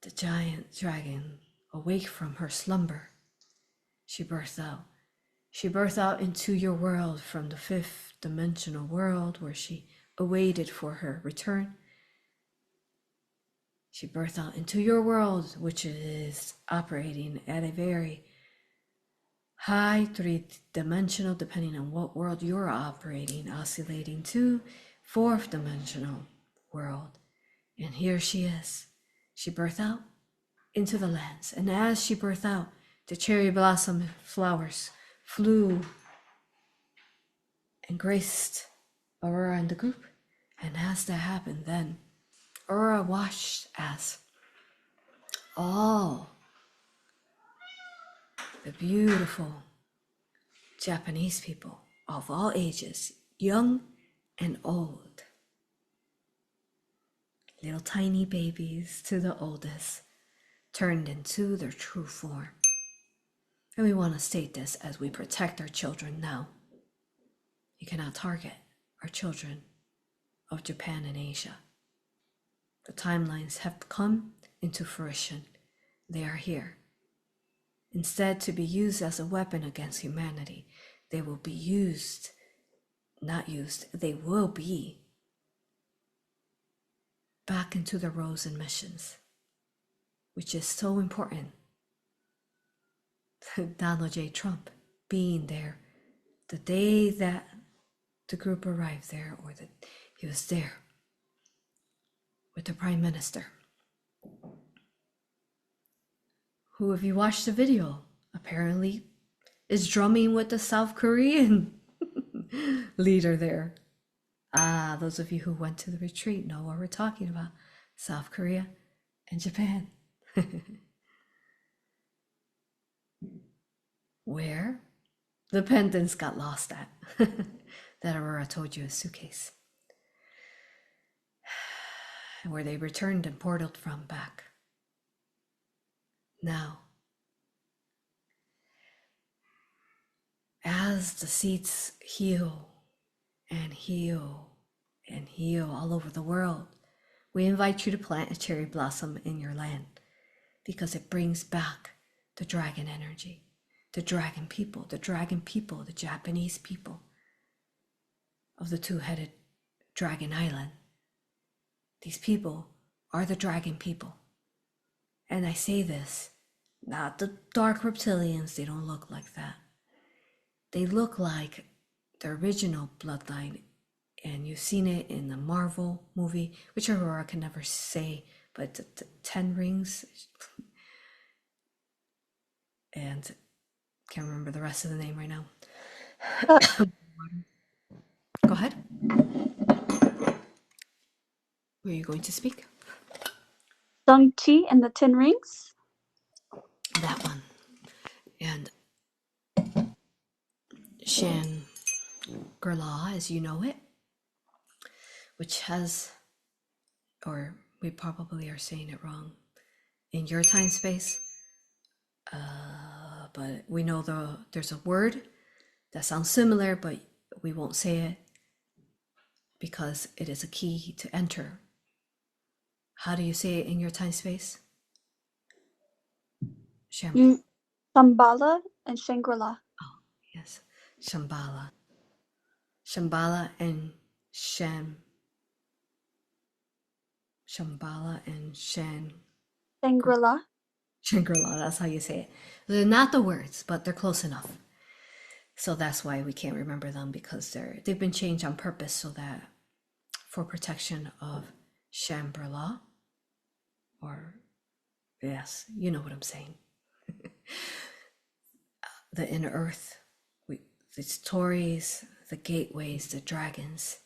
the giant dragon awake from her slumber, she birthed out. She birthed out into your world from the fifth dimensional world where she awaited for her return. She birthed out into your world, which is operating at a very high three-dimensional, depending on what world you're operating, oscillating to fourth dimensional world. And here she is. She birthed out into the lands. And as she birthed out, the cherry blossom flowers flew and graced AuroRa and the group. And as that happened, then AuroRa watched as all the beautiful Japanese people of all ages, young and old, little tiny babies to the oldest, turned into their true form. And we want to state this as we protect our children now. You cannot target our children of Japan and Asia. The timelines have come into fruition. They are here. Instead, to be used as a weapon against humanity, they will be used, not used, they will be back into the roles and missions, which is so important. Donald J. Trump being there the day that the group arrived there, or that he was there with the Prime Minister, who, if you watch the video, apparently is drumming with the South Korean leader there. Those of you who went to the retreat know what we're talking about. South Korea and Japan. Where the pendants got lost at. That AuroRa told you, a suitcase. Where they returned and portaled from back. Now, as the seeds heal and heal and heal all over the world, we invite you to plant a cherry blossom in your land, because it brings back the dragon energy, the dragon people, the Japanese people of the two-headed dragon island. These people are the dragon people. And I say this, not the dark reptilians, they don't look like that. They look like the original bloodline, and you've seen it in the Marvel movie, which AuroRa can never say, but the 10 Rings, and can't remember the rest of the name right now. Go ahead. Were you going to speak? Shang-Chi and the 10 Rings? That one. And Shangri-La, as you know it, which has, or we probably are saying it wrong, in your time space, but we know there's a word that sounds similar, but we won't say it because it is a key to enter. How do you say it in your time space? Shambhala and Shangri-La. Oh, yes. Shambhala. Shambhala and Shambhala and Shangri-La. Shangri-La, that's how you say it. They're not the words, but they're close enough. So that's why we can't remember them, because they've been changed on purpose so that for protection of Shambhala, or yes, you know what I'm saying. The inner earth, the stories, the gateways, the dragons.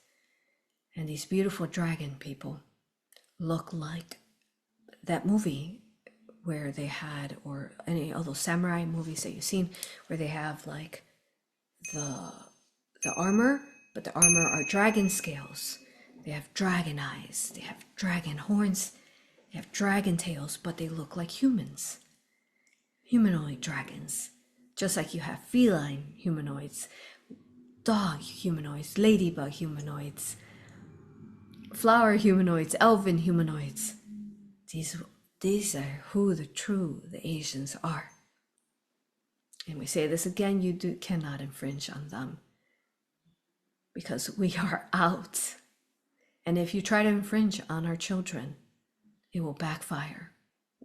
And these beautiful dragon people look like that movie where they had, or any of those samurai movies that you've seen, where they have like the armor, but the armor are dragon scales. They have dragon eyes, they have dragon horns, they have dragon tails, but they look like humans. Humanoid dragons. Just like you have feline humanoids, dog humanoids, ladybug humanoids, flower humanoids, elven humanoids. These are who the Asians are. And we say this again, you cannot infringe on them, because we are out. And if you try to infringe on our children, it will backfire.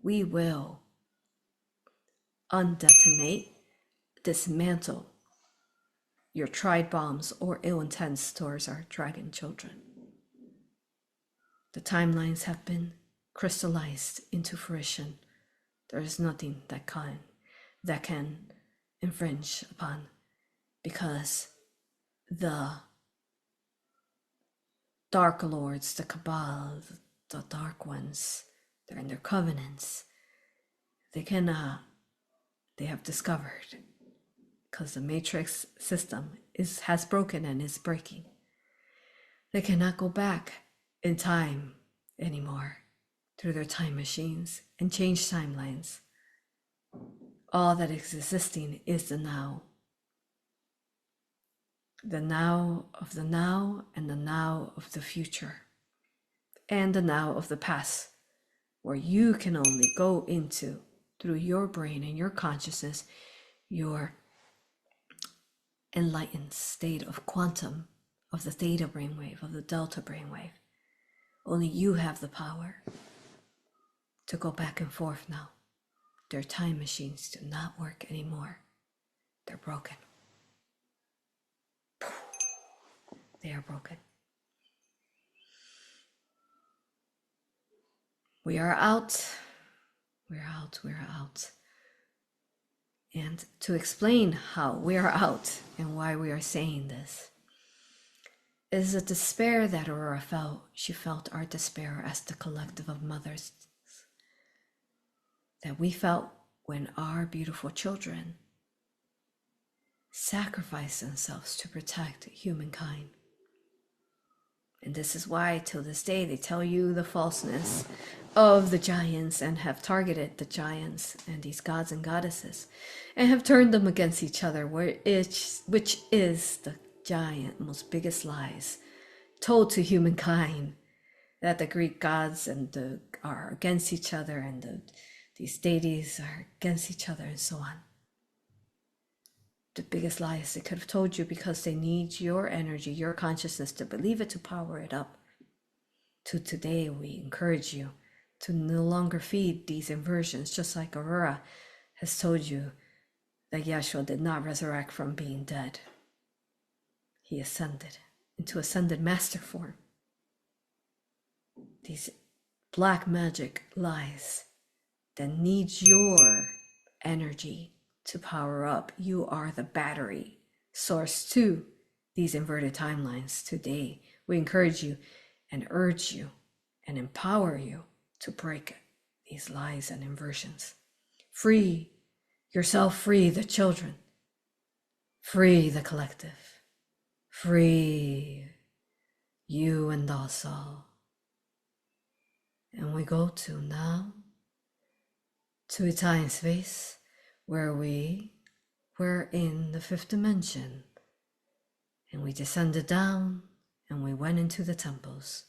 We will undetonate, dismantle your tried bombs or ill intents towards our dragon children. The timelines have been crystallized into fruition. There is nothing that can infringe upon, because the Dark Lords, the Cabal, the Dark Ones, they're in their covenants. They have discovered, because the Matrix system has broken and is breaking. They cannot go back in time anymore through their time machines and change timelines. All that is existing is the now. The now of the now, and the now of the future, and the now of the past, where you can only go into, through your brain and your consciousness, your enlightened state of quantum, of the theta brainwave, of the delta brainwave. Only you have the power to go back and forth now. Their time machines do not work anymore. They're broken. They are broken. We are out. We're out. We're out. And to explain how we are out and why we are saying this is the despair that A.U.R.A felt. She felt our despair as the collective of mothers that we felt when our beautiful children sacrificed themselves to protect humankind. And this is why, till this day, they tell you the falseness of the giants, and have targeted the giants and these gods and goddesses, and have turned them against each other, which is the giant, most biggest lies told to humankind, that the Greek gods are against each other, and these deities are against each other, and so on. The biggest lies they could have told you, because they need your energy, your consciousness to believe it, to power it up. To today, we encourage you to no longer feed these inversions, just like A.U.R.A has told you that Yeshua did not resurrect from being dead. He ascended into ascended master form. These black magic lies that need your energy to power up. You are the battery source to these inverted timelines today. We encourage you and urge you and empower you to break these lies and inversions. Free yourself, free the children, free the collective, free you and us all. And we go to now, to a time space where we were in the fifth dimension, and we descended down and we went into the temples.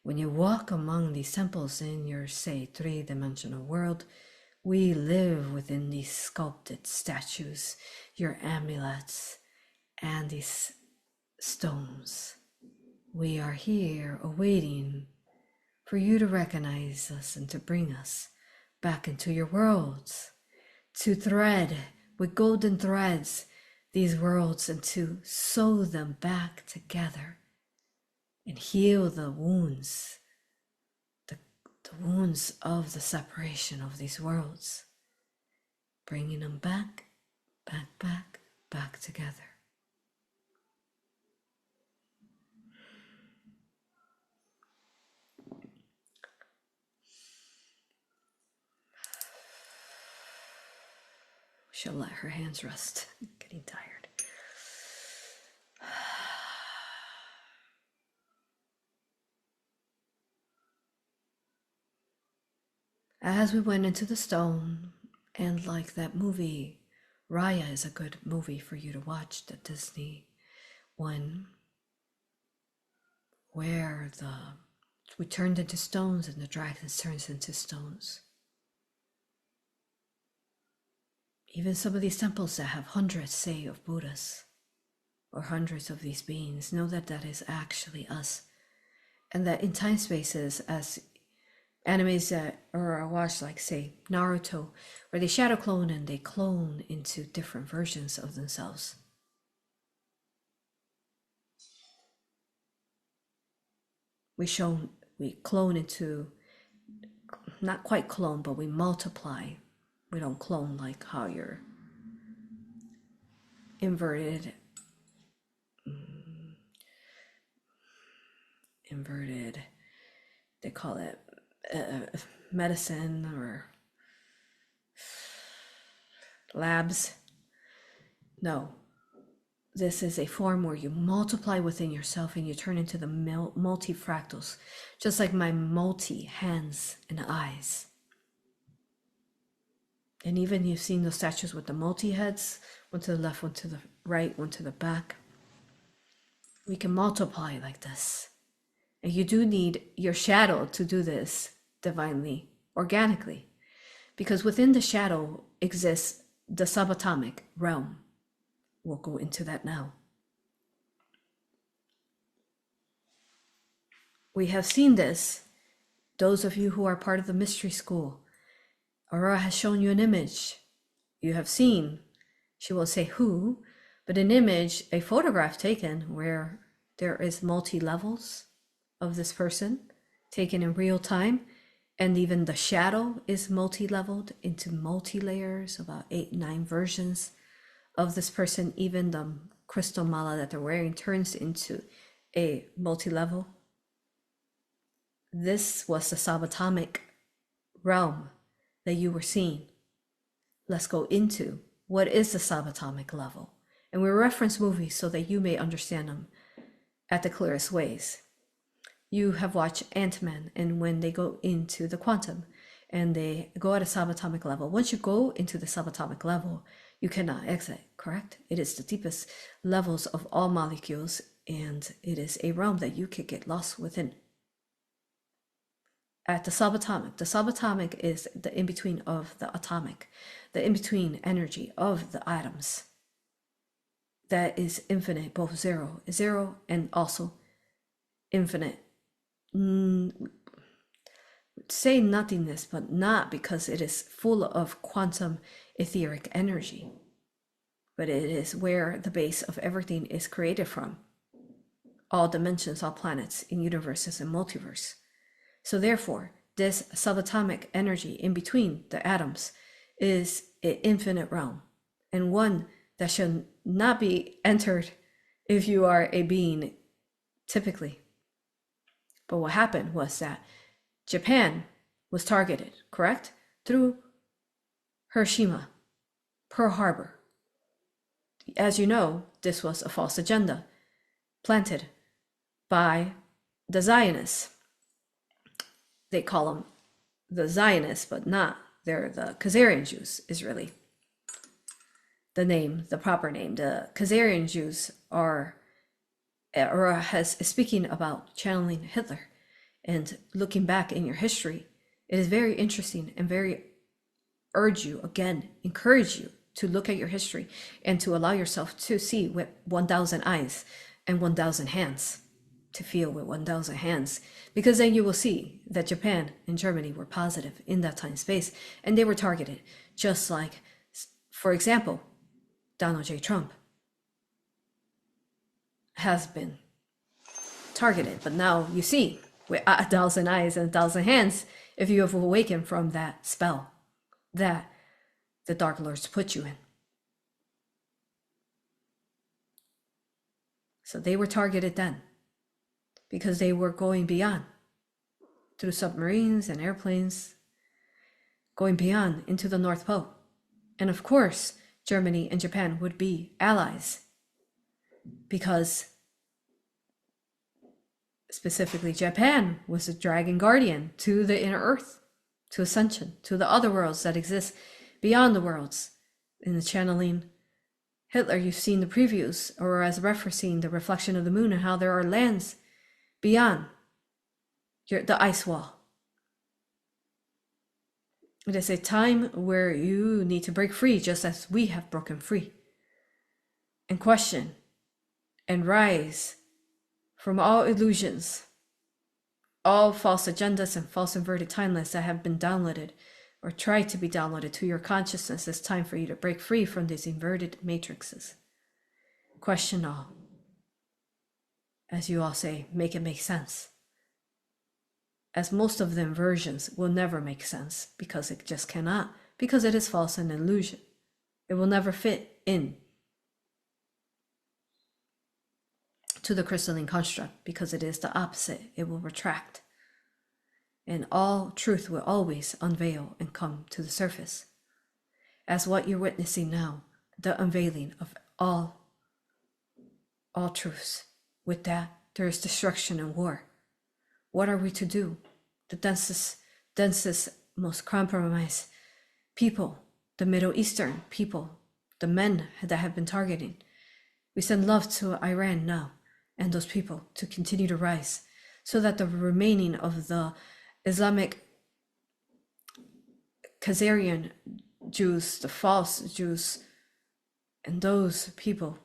When you walk among these temples in your, say, three-dimensional world, we live within these sculpted statues, your amulets, and these stones. We are here awaiting for you to recognize us and to bring us back into your worlds, to thread with golden threads these worlds and to sew them back together and heal the wounds, the wounds of the separation of these worlds, bringing them back together. She'll let her hands rest. Getting tired. As we went into the stone, and like that movie, Raya is a good movie for you to watch, the Disney one, where we turned into stones and the dragons turns into stones. Even some of these temples that have hundreds, say, of Buddhas, or hundreds of these beings, know that that is actually us. And that in time spaces, as animes that are watched, like, say, Naruto, where they shadow clone and they clone into different versions of themselves. We clone into, not quite clone, but we multiply. We don't clone like how you're inverted, they call it medicine or labs. No, this is a form where you multiply within yourself and you turn into the multifractals, just like my multi hands and eyes. And even you've seen those statues with the multi-heads, one to the left, one to the right, one to the back. We can multiply like this. And you do need your shadow to do this divinely, organically. Because within the shadow exists the subatomic realm. We'll go into that now. We have seen this, those of you who are part of the mystery school. A.U.R.A has shown you an image. You have seen, she will say who, but an image, a photograph taken where there is multi-levels of this person taken in real time, and even the shadow is multi-leveled into multi-layers, about 8-9 versions of this person. Even the crystal mala that they're wearing turns into a multi-level. This was the subatomic realm that you were seeing. Let's go into what is the subatomic level. And we reference movies so that you may understand them at the clearest ways. You have watched Ant-Man, and when they go into the quantum and they go at a subatomic level, once you go into the subatomic level, you cannot exit, correct? It is the deepest levels of all molecules, and it is a realm that you could get lost within. At the subatomic is the in-between of the atomic, the in-between energy of the atoms. That is infinite, both zero and also infinite. Say nothingness, but not because it is full of quantum etheric energy, but it is where the base of everything is created from. All dimensions, all planets in universes and multiverse. So therefore, this subatomic energy in between the atoms is an infinite realm, and one that should not be entered if you are a being typically. But what happened was that Japan was targeted, correct? Through Hiroshima, Pearl Harbor. As you know, this was a false agenda planted by the Zionists. They call them the Zionists, but not. They're the Khazarian Jews, is really the name, the proper name. The Khazarian Jews are, A.U.R.A is speaking about channeling Hitler. And looking back in your history, it is very interesting and very encourage you to look at your history and to allow yourself to see with 1,000 eyes and 1,000 hands. To feel with 1,000 hands, because then you will see that Japan and Germany were positive in that time space, and they were targeted, just like, for example, Donald J. Trump has been targeted. But now you see, with 1,000 eyes and 1,000 hands, if you have awakened from that spell that the Dark Lords put you in. So they were targeted then, because they were going beyond through submarines and airplanes, going beyond into the North Pole. And of course, Germany and Japan would be allies, because specifically Japan was a dragon guardian to the inner earth, to ascension, to the other worlds that exist beyond the worlds. In the channeling Hitler, you've seen the previews, or as referencing the reflection of the moon, and how there are lands beyond the ice wall. It is a time where you need to break free, just as we have broken free, and question and rise from all illusions, all false agendas and false inverted timelines that have been downloaded or tried to be downloaded to your consciousness. It's time for you to break free from these inverted matrices. Question all. As you all say, make it make sense. As most of the inversions will never make sense, because it just cannot, because it is false and illusion. It will never fit in to the crystalline construct, because it is the opposite. It will retract. And all truth will always unveil and come to the surface. As what you're witnessing now, the unveiling of all truths. With that, there is destruction and war. What are we to do? The densest, most compromised people, the Middle Eastern people, the men that have been targeting. We send love to Iran now, and those people to continue to rise, so that the remaining of the Islamic Khazarian Jews, the false Jews, and those people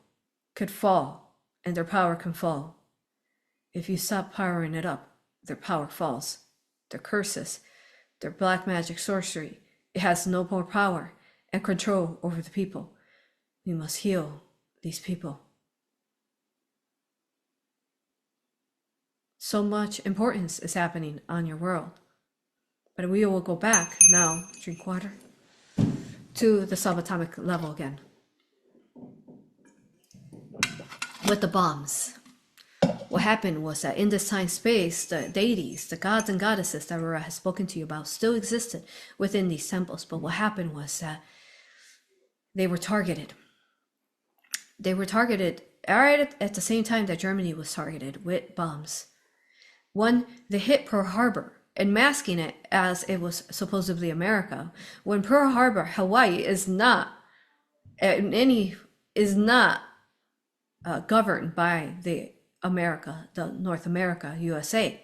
could fall, and their power can fall. If you stop powering it up, their power falls. Their curses, their black magic sorcery, it has no more power and control over the people. We must heal these people. So much importance is happening on your world. But we will go back now, drink water, to the subatomic level again. With the bombs. What happened was that in this time space, the deities, the gods and goddesses that A.U.R.A has spoken to you about still existed within these temples. But what happened was that they were targeted. They were targeted right at the same time that Germany was targeted with bombs. One, they hit Pearl Harbor and masking it as it was supposedly America. When Pearl Harbor, Hawaii, is not governed by the North America, USA.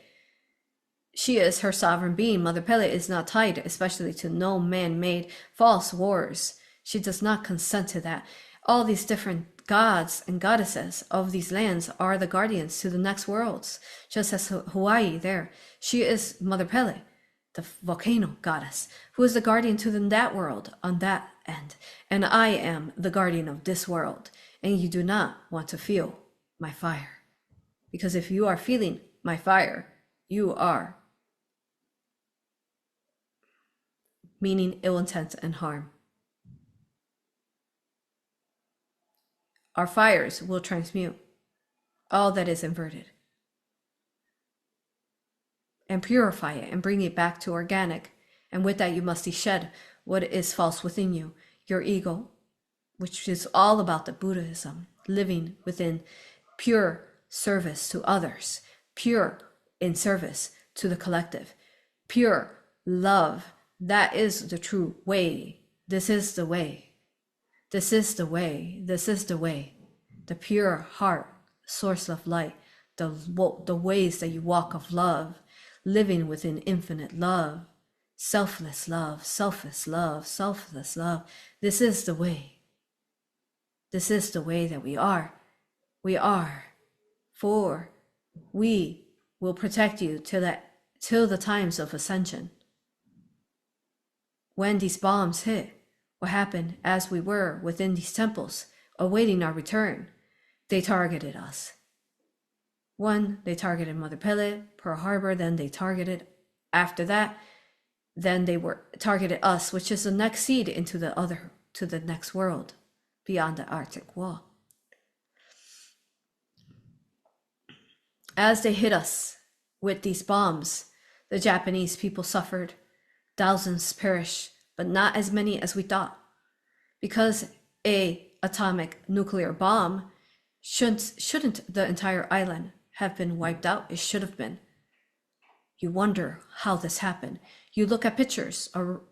She is her sovereign being. Mother Pele is not tied, especially to no man-made false wars. She does not consent to that. All these different gods and goddesses of these lands are the guardians to the next worlds. Just as Hawaii there, she is Mother Pele, the volcano goddess, who is the guardian to that world on that end. And I am the guardian of this world. And you do not want to feel my fire. Because if you are feeling my fire, you are meaning ill intent and harm. Our fires will transmute all that is inverted and purify it and bring it back to organic. And with that, you must shed what is false within you, your ego, which is all about the Buddhism, living within pure service to others, pure in service to the collective, pure love. That is the true way. This is the way. This is the way. This is the way. The pure heart, source of light, the ways that you walk of love, living within infinite love, selfless love, selfless love, selfless love. This is the way. This is the way that we are. We are. For we will protect you till the times of ascension. When these bombs hit, what happened as we were within these temples, awaiting our return, they targeted us. One, they targeted Mother Pele, Pearl Harbor, then they targeted, after that, then they targeted us, which is the next seed into to the next world, beyond the Arctic wall. As they hit us with these bombs, the Japanese people suffered. Thousands perished, but not as many as we thought. Because a atomic nuclear bomb, shouldn't the entire island have been wiped out? It should have been. You wonder how this happened. You look at pictures, or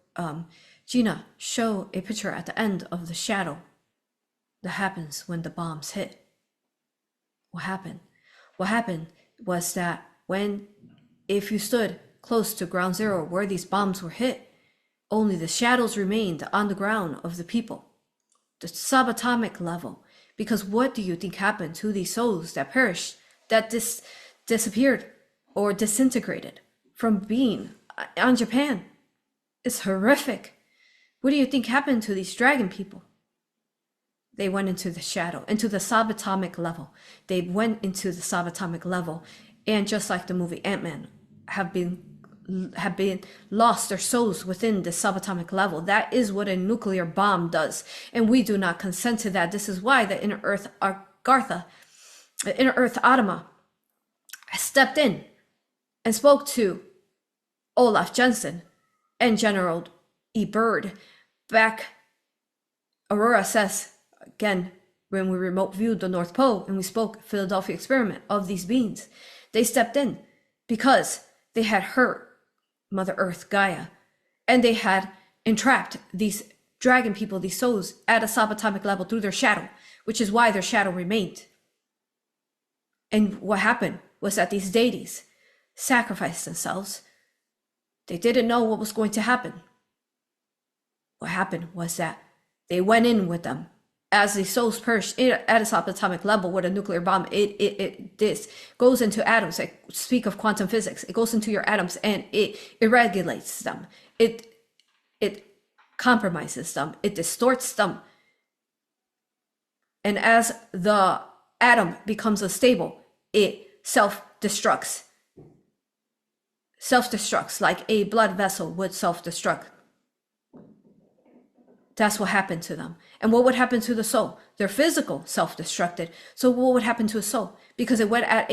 Gina, show a picture at the end of the shadow that happens when the bombs hit. What happened? What happened was that if you stood close to ground zero where these bombs were hit, only the shadows remained on the ground of the people, the subatomic level. Because what do you think happened to these souls that perished, that disappeared or disintegrated from being on Japan? It's horrific. What do you think happened to these dragon people? They went into the shadow, into the subatomic level. They went into the subatomic level, and just like the movie Ant-Man, have been lost their souls within the subatomic level. That is what a nuclear bomb does, and we do not consent to that. This is why the Inner Earth Agartha, the Inner Earth Atama, stepped in and spoke to Olaf Jensen and General E. Byrd. Back, AuroRa says, again, when we remote viewed the North Pole and we spoke Philadelphia experiment of these beings, they stepped in because they had hurt Mother Earth, Gaia, and they had entrapped these dragon people, these souls, at a subatomic level through their shadow, which is why their shadow remained. And what happened was that these deities sacrificed themselves. They didn't know what was going to happen. What happened was that they went in with them. As the souls perished at a subatomic level with a nuclear bomb, this goes into atoms. I speak of quantum physics. It goes into your atoms and it regulates them. It compromises them. It distorts them. And as the atom becomes unstable, it self-destructs. Self-destructs like a blood vessel would self-destruct. That's what happened to them. And what would happen to the soul? Their physical self-destructed. So what would happen to a soul? Because it went at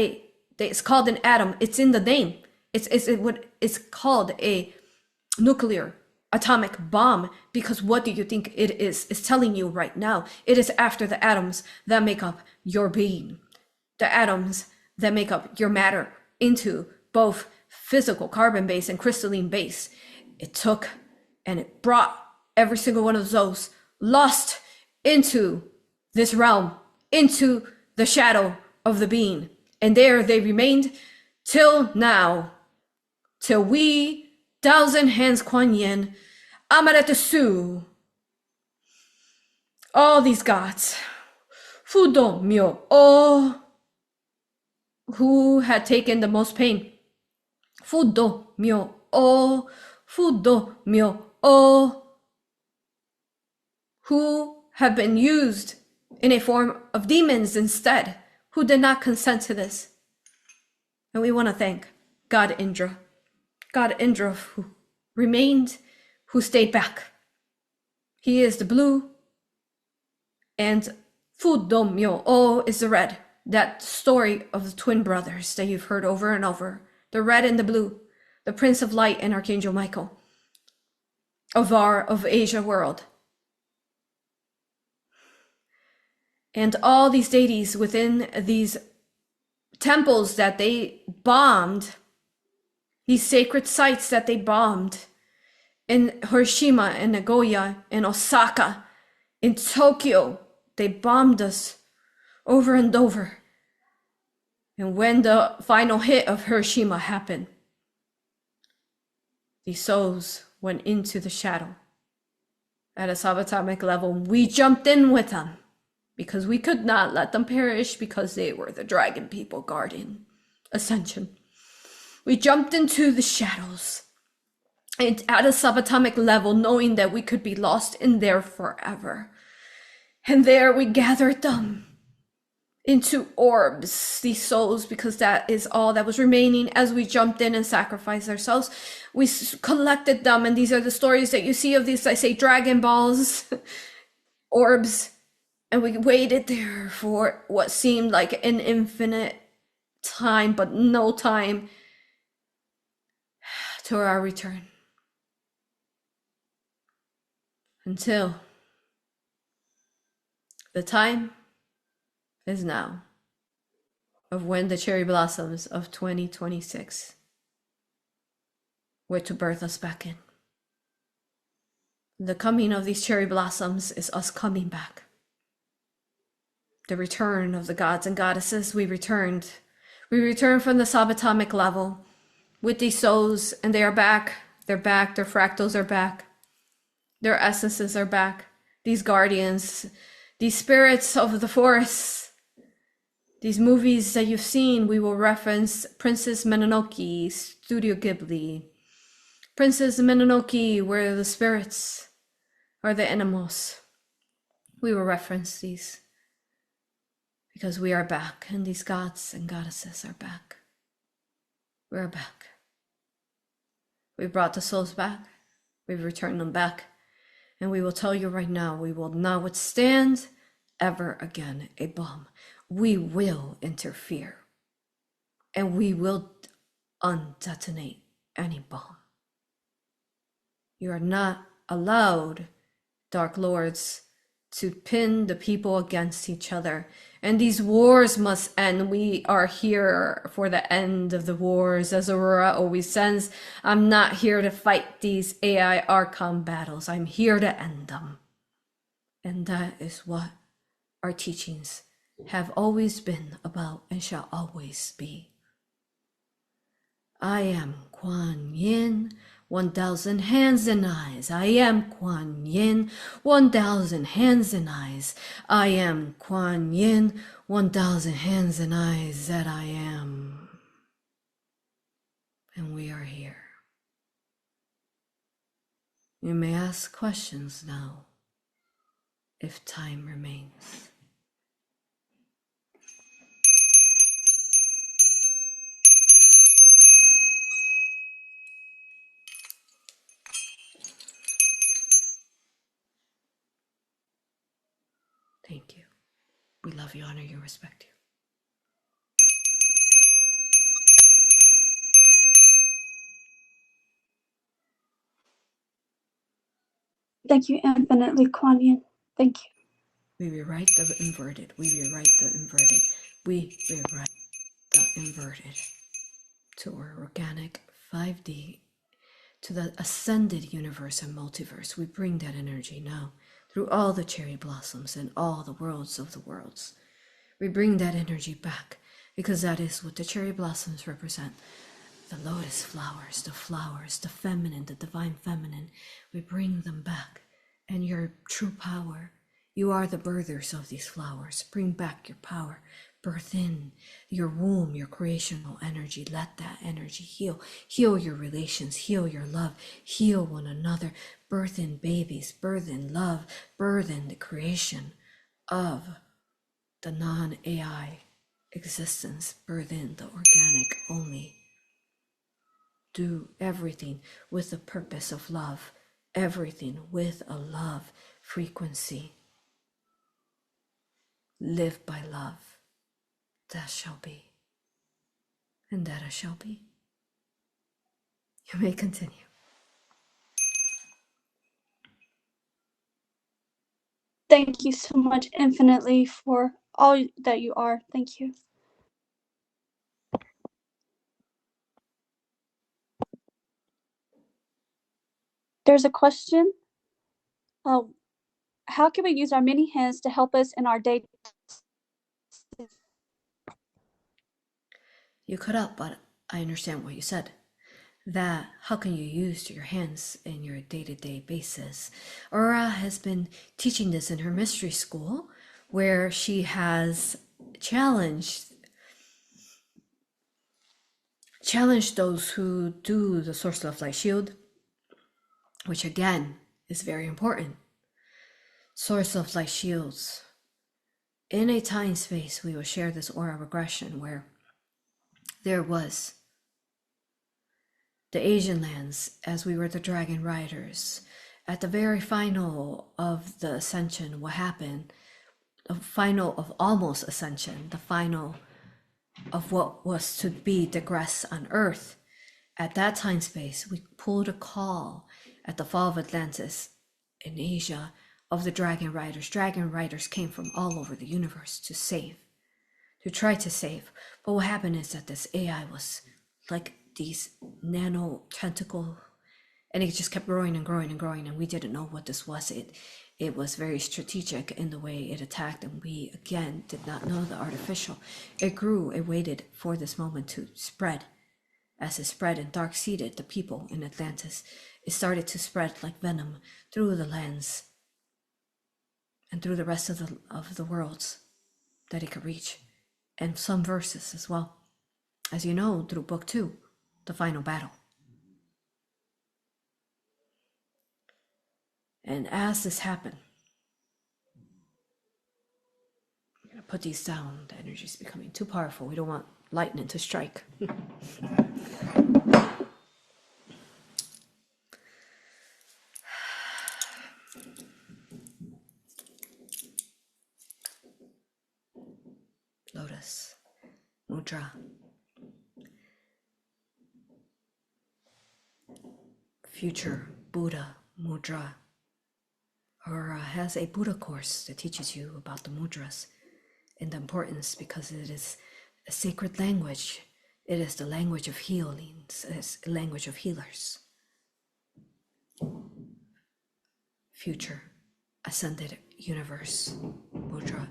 it's called an atom. It's in the name. It's called a nuclear atomic bomb, because what do you think it is? It's telling you right now. It is after the atoms that make up your being. The atoms that make up your matter into both physical carbon base and crystalline base. It took and it brought every single one of those lost into this realm, into the shadow of the being. And there they remained till now, till we, Thousand Hands Quan Yin, Amarete Su, all these gods, Fudo Myo O, who had taken the most pain, Fudo Myo O, Fudo Myo O, who have been used in a form of demons instead, who did not consent to this. And we want to thank God Indra, who remained, who stayed back. He is the blue, and Fudomyo O is the red. That story of the twin brothers that you've heard over and over, the red and the blue, the Prince of Light and Archangel Michael of Asia world. And all these deities within these temples that they bombed, these sacred sites that they bombed in Hiroshima and Nagoya and Osaka, in Tokyo, they bombed us over and over. And when the final hit of Hiroshima happened, these souls went into the shadow at a subatomic level. We jumped in with them, because we could not let them perish, because they were the dragon people guarding ascension. We jumped into the shadows and at a subatomic level, knowing that we could be lost in there forever. And there we gathered them into orbs, these souls, because that is all that was remaining. As we jumped in and sacrificed ourselves, we collected them. And these are the stories that you see of these, I say, Dragon Balls, orbs. And we waited there for what seemed like an infinite time, but no time, to our return. Until The time is now of when the cherry blossoms of 2026 were to birth us back in. The coming of these cherry blossoms is us coming back. The return of the gods and goddesses, we returned. We returned from the subatomic level with these souls, and they are back. They're back. Their fractals are back. Their essences are back. These guardians, these spirits of the forests, these movies that you've seen, we will reference Princess Mononoke, Studio Ghibli. Princess Mononoke, where the spirits are the animals. We will reference these because we are back, and these gods and goddesses are back. We're back. We brought the souls back. We've returned them back. And we will tell you right now, we will not withstand ever again a bomb. We will interfere. And we will undetonate any bomb. You are not allowed, Dark Lords, to pin the people against each other. And these wars must end. We are here for the end of the wars. As AuroRa always says, I'm not here to fight these AI Archon battles. I'm here to end them. And that is what our teachings have always been about and shall always be. I am Quan Yin, 1,000 hands and eyes. I am Quan Yin, 1,000 hands and eyes. I am Quan Yin, 1,000 hands and eyes that I am. And we are here. You may ask questions now, if time remains. Thank you. We love you, honor you, respect you. Thank you infinitely, Quan Yin. Thank you. We rewrite the inverted. We rewrite the inverted. We rewrite the inverted to our organic 5D, to the ascended universe and multiverse. We bring that energy now through all the cherry blossoms and all the worlds of the worlds. We bring that energy back because that is what the cherry blossoms represent. The lotus flowers, the feminine, the divine feminine. We bring them back. And your true power, you are the birthers of these flowers. Bring back your power. Birth in your womb, your creational energy. Let that energy heal. Heal your relations, heal your love, heal one another. Birth in babies, birth in love, birth in the creation of the non-AI existence. Birth in the organic only. Do everything with the purpose of love. Everything with a love frequency. Live by love. That shall be. And that it shall be. You may continue. Thank you so much infinitely for all that you are. Thank you. There's a question. How can we use our many hands to help us in our day? You cut out, but I understand what you said. That how can you use your hands in your day-to-day basis? AuroRa has been teaching this in her mystery school, where she has challenged those who do the source of light shield, which again is very important. Source of light shields. In a time space, we will share this aura regression where there was the Asian lands as we were the dragon riders. At the very final of the ascension, what happened? The final of almost ascension, the final of what was to be digress on Earth. At that time space, we pulled a call at the fall of Atlantis in Asia. of the dragon riders. Dragon riders came from all over the universe to save, to try to save. But what happened is that this AI was like these nano tentacle, and it just kept growing and growing and growing, and we didn't know what this was. It was very strategic in the way it attacked, and we again did not know the artificial. It grew, it waited for this moment to spread. As it spread and dark seeded the people in Atlantis, it started to spread like venom through the lands and through the rest of the worlds that it could reach, and some verses as well, as you know, through book 2, the final battle. And as this happened, I'm gonna put these down. The energy is becoming too powerful. We don't want lightning to strike. Lotus, mudra. Future Buddha mudra. AuroRa has a Buddha course that teaches you about the mudras and the importance, because it is a sacred language. It is the language of healings. It is a language of healers. Future Ascended Universe mudra.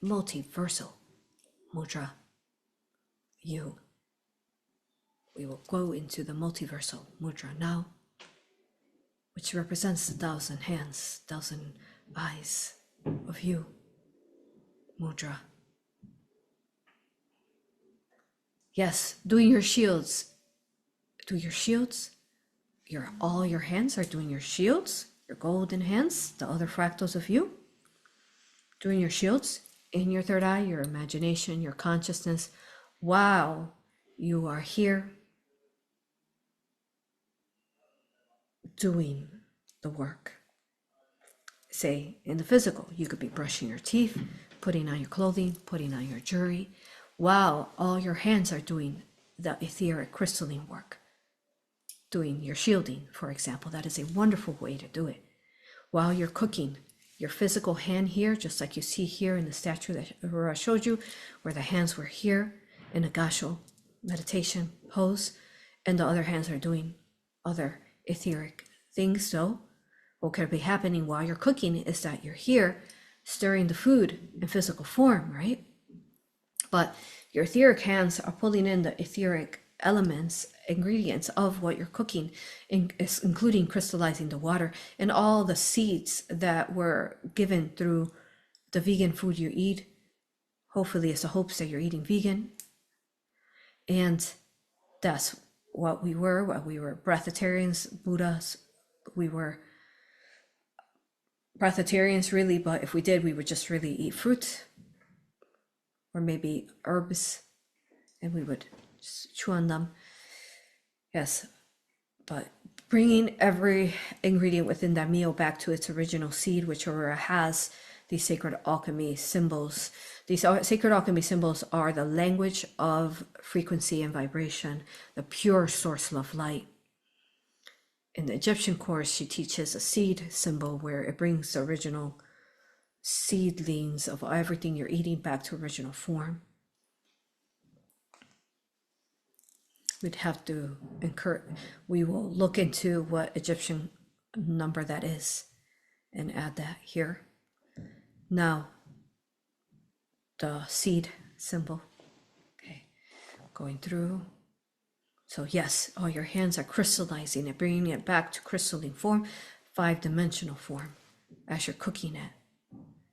Multiversal mudra. We will go into the multiversal mudra now, which represents the 1,000 hands, 1,000 eyes of you mudra. Yes, doing your shields. Do your shields. All your hands are doing your shields, your golden hands, the other fractals of you. Doing your shields in your third eye, your imagination, your consciousness. Wow, you are here doing the work. Say, in the physical, you could be brushing your teeth, putting on your clothing, putting on your jewelry. Wow, all your hands are doing the etheric crystalline work. Doing your shielding, for example, that is a wonderful way to do it. While you're cooking, your physical hand here, just like you see here in the statue that AuroRa showed you, where the hands were here in a gassho meditation pose, and the other hands are doing other etheric things. So what could be happening while you're cooking is that you're here stirring the food in physical form, right? But your etheric hands are pulling in the etheric elements, ingredients of what you're cooking, including crystallizing the water and all the seeds that were given through the vegan food you eat. Hopefully it's the hopes that you're eating vegan. And that's what we were breatharians, Buddhas. We were breatharians really, but if we did, we would just really eat fruit or maybe herbs, and we would just chew on them. Yes, but bringing every ingredient within that meal back to its original seed, which AuroRa has these sacred alchemy symbols. These sacred alchemy symbols are the language of frequency and vibration, the pure source of light. In the Egyptian course, she teaches a seed symbol where it brings the original seedlings of everything you're eating back to original form. We'd have to we will look into what Egyptian number that is and add that here. Now, the seed symbol, okay, going through. So yes, all your hands are crystallizing and bringing it back to crystalline form, 5-dimensional form, as you're cooking it.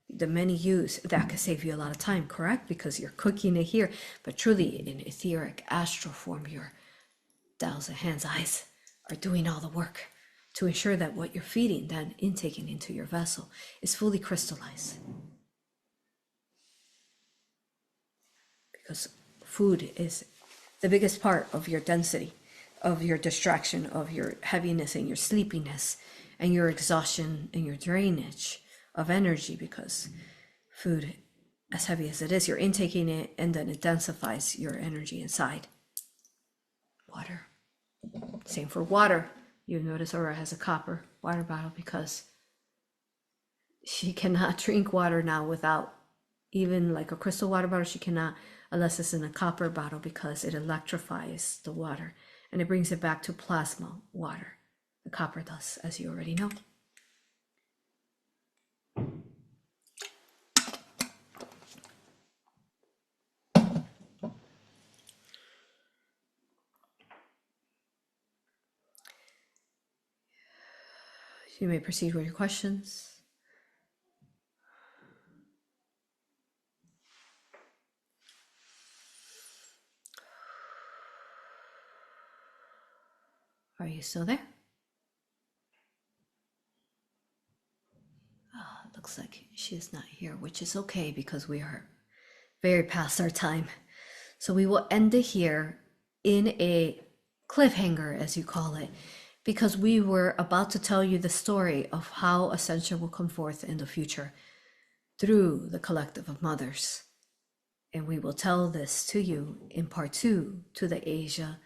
The many use that could save you a lot of time, correct? Because you're cooking it here, but truly in etheric astral form, your 1,000 hands, eyes are doing all the work to ensure that what you're feeding, then intaking into your vessel, is fully crystallized. Because food is the biggest part of your density, of your distraction, of your heaviness and your sleepiness and your exhaustion and your drainage of energy, because food, as heavy as it is, you're intaking it and then it densifies your energy inside. Water. Same for water. You notice AuroRa has a copper water bottle because She cannot drink water now without even like a crystal water bottle. She cannot, unless it's in a copper bottle, because it electrifies the water and it brings it back to plasma water. The copper does, as you already know. You may proceed with your questions. Are you still there? Oh, looks like she is not here, which is okay because we are very past our time. So we will end it here in a cliffhanger, as you call it, because we were about to tell you the story of how ascension will come forth in the future through the collective of mothers. And we will tell this to you in part 2 to the Asia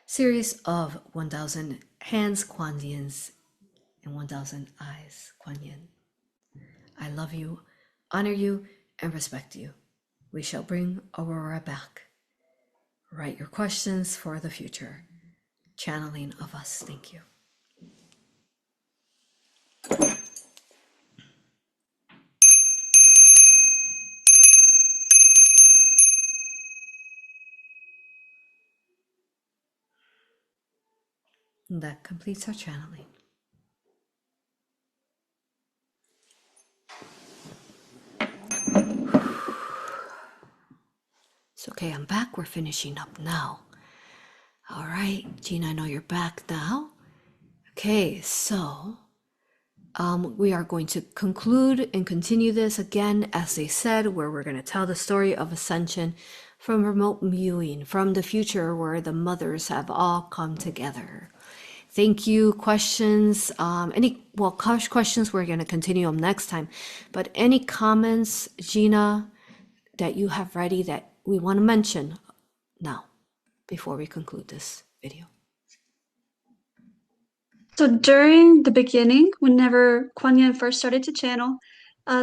series of 1000 Hands Quan Yins and 1000 Eyes Quan Yin. I love you, honor you, and respect you. We shall bring AuroRa back. Write your questions for the future. Channeling of us. Thank you. And that completes our channeling. It's okay, I'm back. We're finishing up now. All right, Gina, I know you're back now. Okay, so we are going to conclude and continue this again, as they said, where we're going to tell the story of ascension from remote viewing, from the future where the mothers have all come together. Thank you. Questions? Questions, we're going to continue them next time. But any comments, Gina, that you have ready that we want to mention now before we conclude this video? So during the beginning, whenever Quan Yin first started to channel,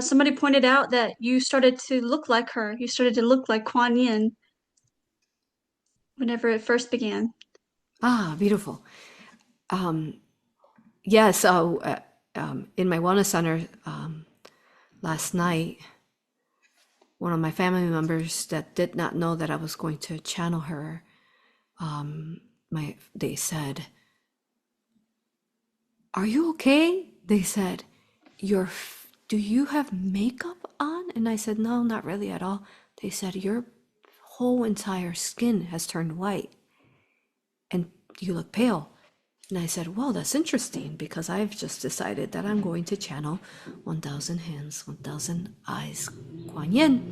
somebody pointed out that you started to look like her. You started to look like Quan Yin whenever it first began. Ah, beautiful. Yes, in my wellness center last night, one of my family members that did not know that I was going to channel her, they said, "Are you okay?" They said, "Do you have makeup on?" And I said, "No, not really at all." They said, "Your whole entire skin has turned white and you look pale." And I said, "Well, that's interesting because I've just decided that I'm going to channel 1000 Hands, 1000 Eyes Quan Yin."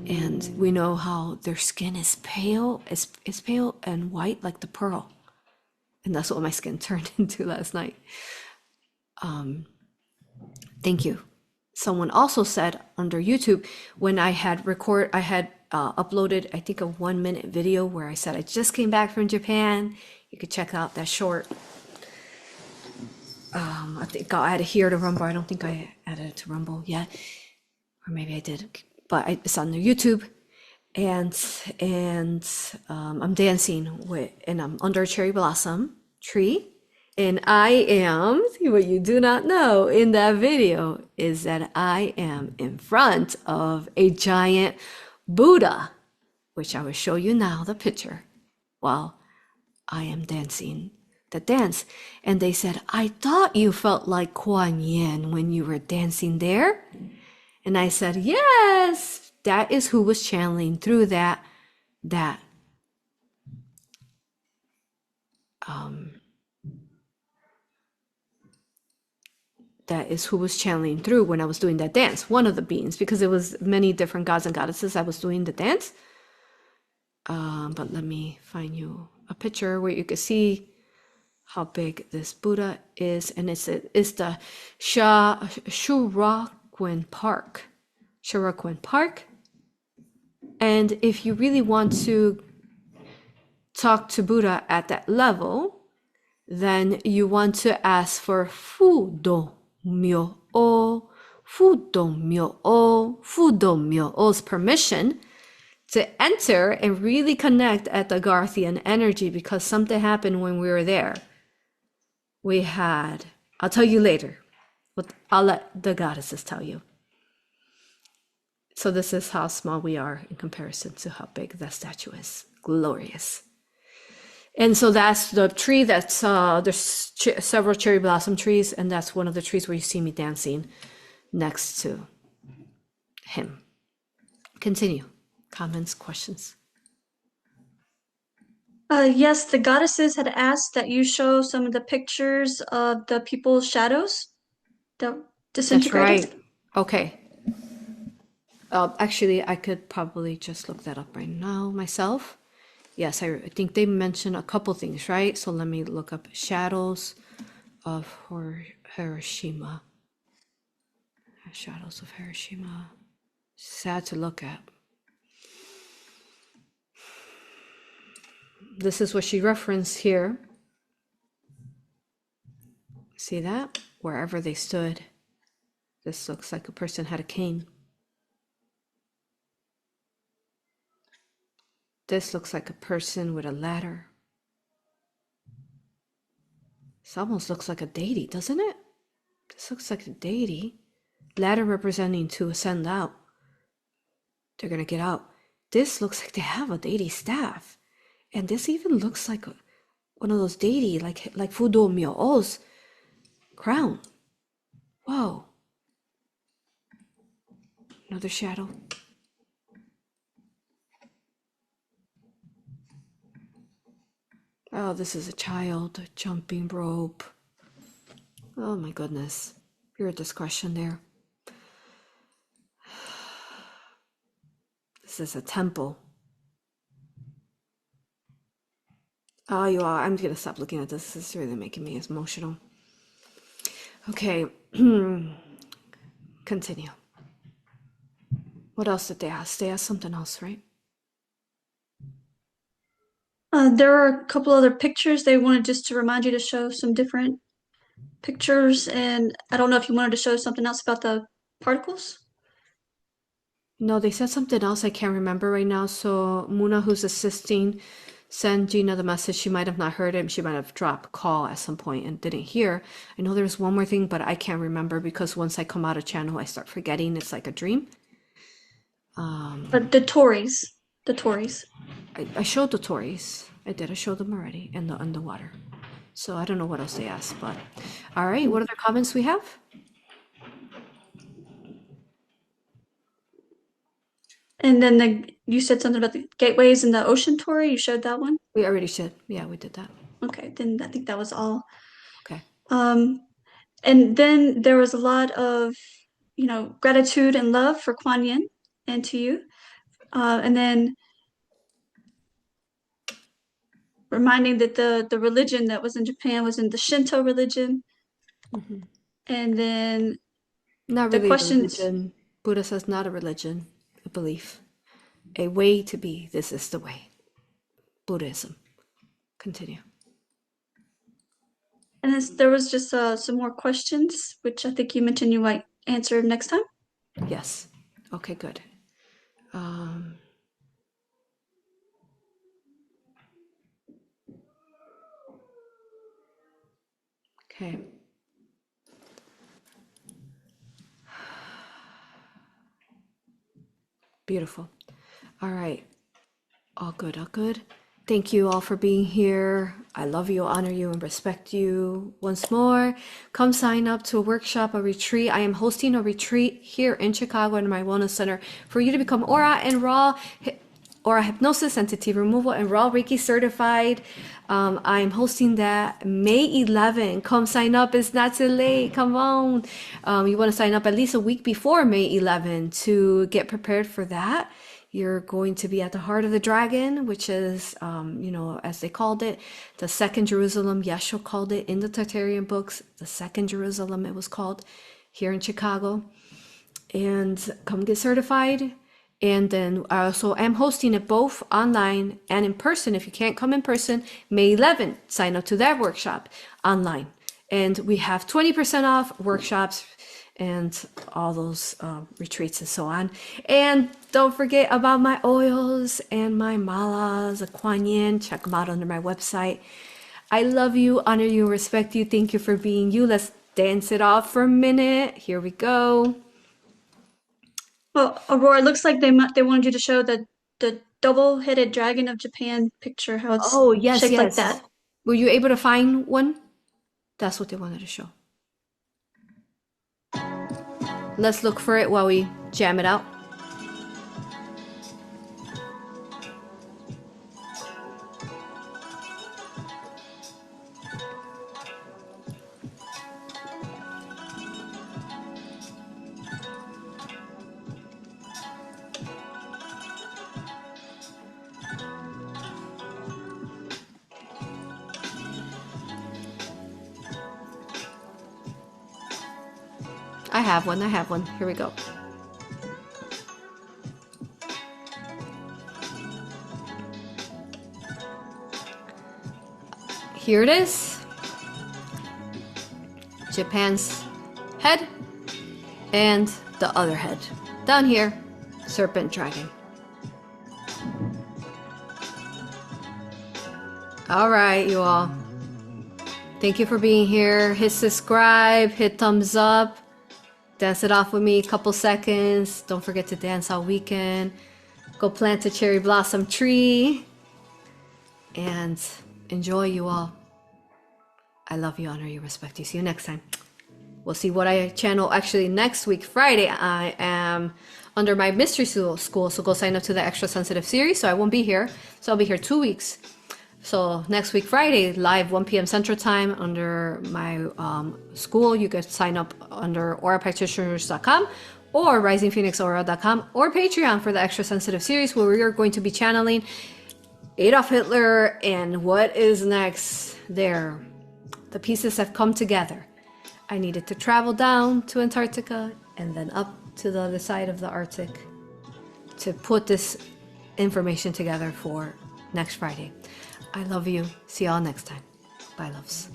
And we know how their skin is pale, it's pale and white like the pearl. And that's what my skin turned into last night. Thank you. Someone also said under YouTube, when I had uploaded, I think, a 1-minute video where I said I just came back from Japan. You could check out that short. I think I'll add it here to Rumble. I don't think I added it to Rumble yet, or maybe I did, but it's on their YouTube. And I'm dancing and I'm under a cherry blossom tree. And I am, what you do not know in that video is that I am in front of a giant Buddha, which I will show you now the picture while I am dancing the dance. And they said, "I thought you felt like Kuan Yin when you were dancing there." And I said, "Yes, that is who was channeling through that is who was channeling through when I was doing that dance. One of the beings, because it was many different gods and goddesses I was doing the dance. But let me find you a picture where you can see how big this Buddha is. And it's the Shuraquin Park. Shuraquin Park. And if you really want to talk to Buddha at that level, then you want to ask for Fu Do Myo O Fudomyo-o's permission to enter and really connect at the Garthian energy, because something happened when we were there. We had, I'll tell you later, but I'll let the goddesses tell you. So this is how small we are in comparison to how big that statue is. Glorious. And so that's the tree that's, there's several cherry blossom trees, and that's one of the trees where you see me dancing next to him. Continue. Comments, questions? Yes, the goddesses had asked that you show some of the pictures of the people's shadows that disintegrated. That's right. Okay. Actually, I could probably just look that up right now myself. Yes, I think they mentioned a couple things, right? So let me look up shadows of Hiroshima. Shadows of Hiroshima. Sad to look at. This is what she referenced here. See that? Wherever they stood. This looks like a person had a cane. This looks like a person with a ladder. This almost looks like a deity, doesn't it? This looks like a deity. Ladder representing to ascend out. They're going to get out. This looks like they have a deity staff. And this even looks like one of those deity, like Fudo Myo-o's crown. Whoa. Another shadow. Oh, this is a child, a jumping rope. Oh my goodness. Your discretion there. This is a temple. Oh, you are. I'm going to stop looking at this. This is really making me emotional. Okay. Continue. What else did they ask? They asked something else, right? There are a couple other pictures. They wanted just to remind you to show some different pictures, and I don't know if you wanted to show something else about the particles. No, they said something else I can't remember right now. So Muna, who's assisting, send Gina the message. She might have not heard it. She might have dropped call at some point and didn't hear. I know there's one more thing, but I can't remember because once I come out of channel, I start forgetting. It's like a dream. But the Tories. I showed the Tories. I did. I showed them already in the underwater. So I don't know what else they asked, but all right. What other comments we have? And then you said something about the gateways and the ocean Tory. You showed that one? We already said. Yeah, we did that. Okay, then I think that was all. Okay. And then there was a lot of, gratitude and love for Quan Yin and to you. And then reminding that the religion that was in Japan was in the Shinto religion. Mm-hmm. And then not the really questions. a religion. Buddha says not a religion, a belief, a way to be. This is the way. Buddhism. Continue. And there was just some more questions, which I think you mentioned you might answer next time. Yes. Okay, good. Okay. Beautiful. All right. All good, all good. Thank you all for being here. I love you, honor you, and respect you once more. Come sign up to a workshop, a retreat. I am hosting a retreat here in Chicago in my wellness center for you to become Aura and Raw, Aura Hypnosis, Entity Removal, and Raw Reiki certified. I'm hosting that May 11. Come sign up. It's not too late. Come on. You want to sign up at least a week before May 11 to get prepared for that. You're going to be at the heart of the dragon, which is, as they called it, the second Jerusalem. Yeshua called it in the Tartarian books, the second Jerusalem it was called here in Chicago. And come get certified. And then I also am hosting it both online and in person. If you can't come in person, May 11th, sign up to that workshop online. And we have 20% off workshops and all those retreats and so on. And don't forget about my oils and my malas, a Quan Yin. Check them out under my website. I love you, honor you, respect you. Thank you for being you. Let's dance it off for a minute. Here we go. Well, Aurora, it looks like they wanted you to show the double-headed dragon of Japan picture, how it's Oh, yes, shaped like yes. that. Were you able to find one? That's what they wanted to show. Let's look for it while we jam it out. I have one. Here we go. Here it is. Japan's head and the other head. Down here, serpent dragon. All right, you all. Thank you for being here. Hit subscribe, hit thumbs up. Dance it off with me a couple seconds. Don't forget to dance all weekend. Go plant a cherry blossom tree. And enjoy, you all. I love you, honor you, respect you. See you next time. We'll see what I channel. Actually, next week, Friday, I am under my mystery school. So go sign up to the extra sensitive series. So I won't be here. So I'll be here 2 weeks. So next week, Friday, live 1 p.m. Central Time under my school. You can sign up under aurapractitioners.com or risingphoenixaura.com or Patreon for the extra sensitive series where we are going to be channeling Adolf Hitler and what is next there. The pieces have come together. I needed to travel down to Antarctica and then up to the other side of the Arctic to put this information together for next Friday. I love you. See y'all next time. Bye, loves.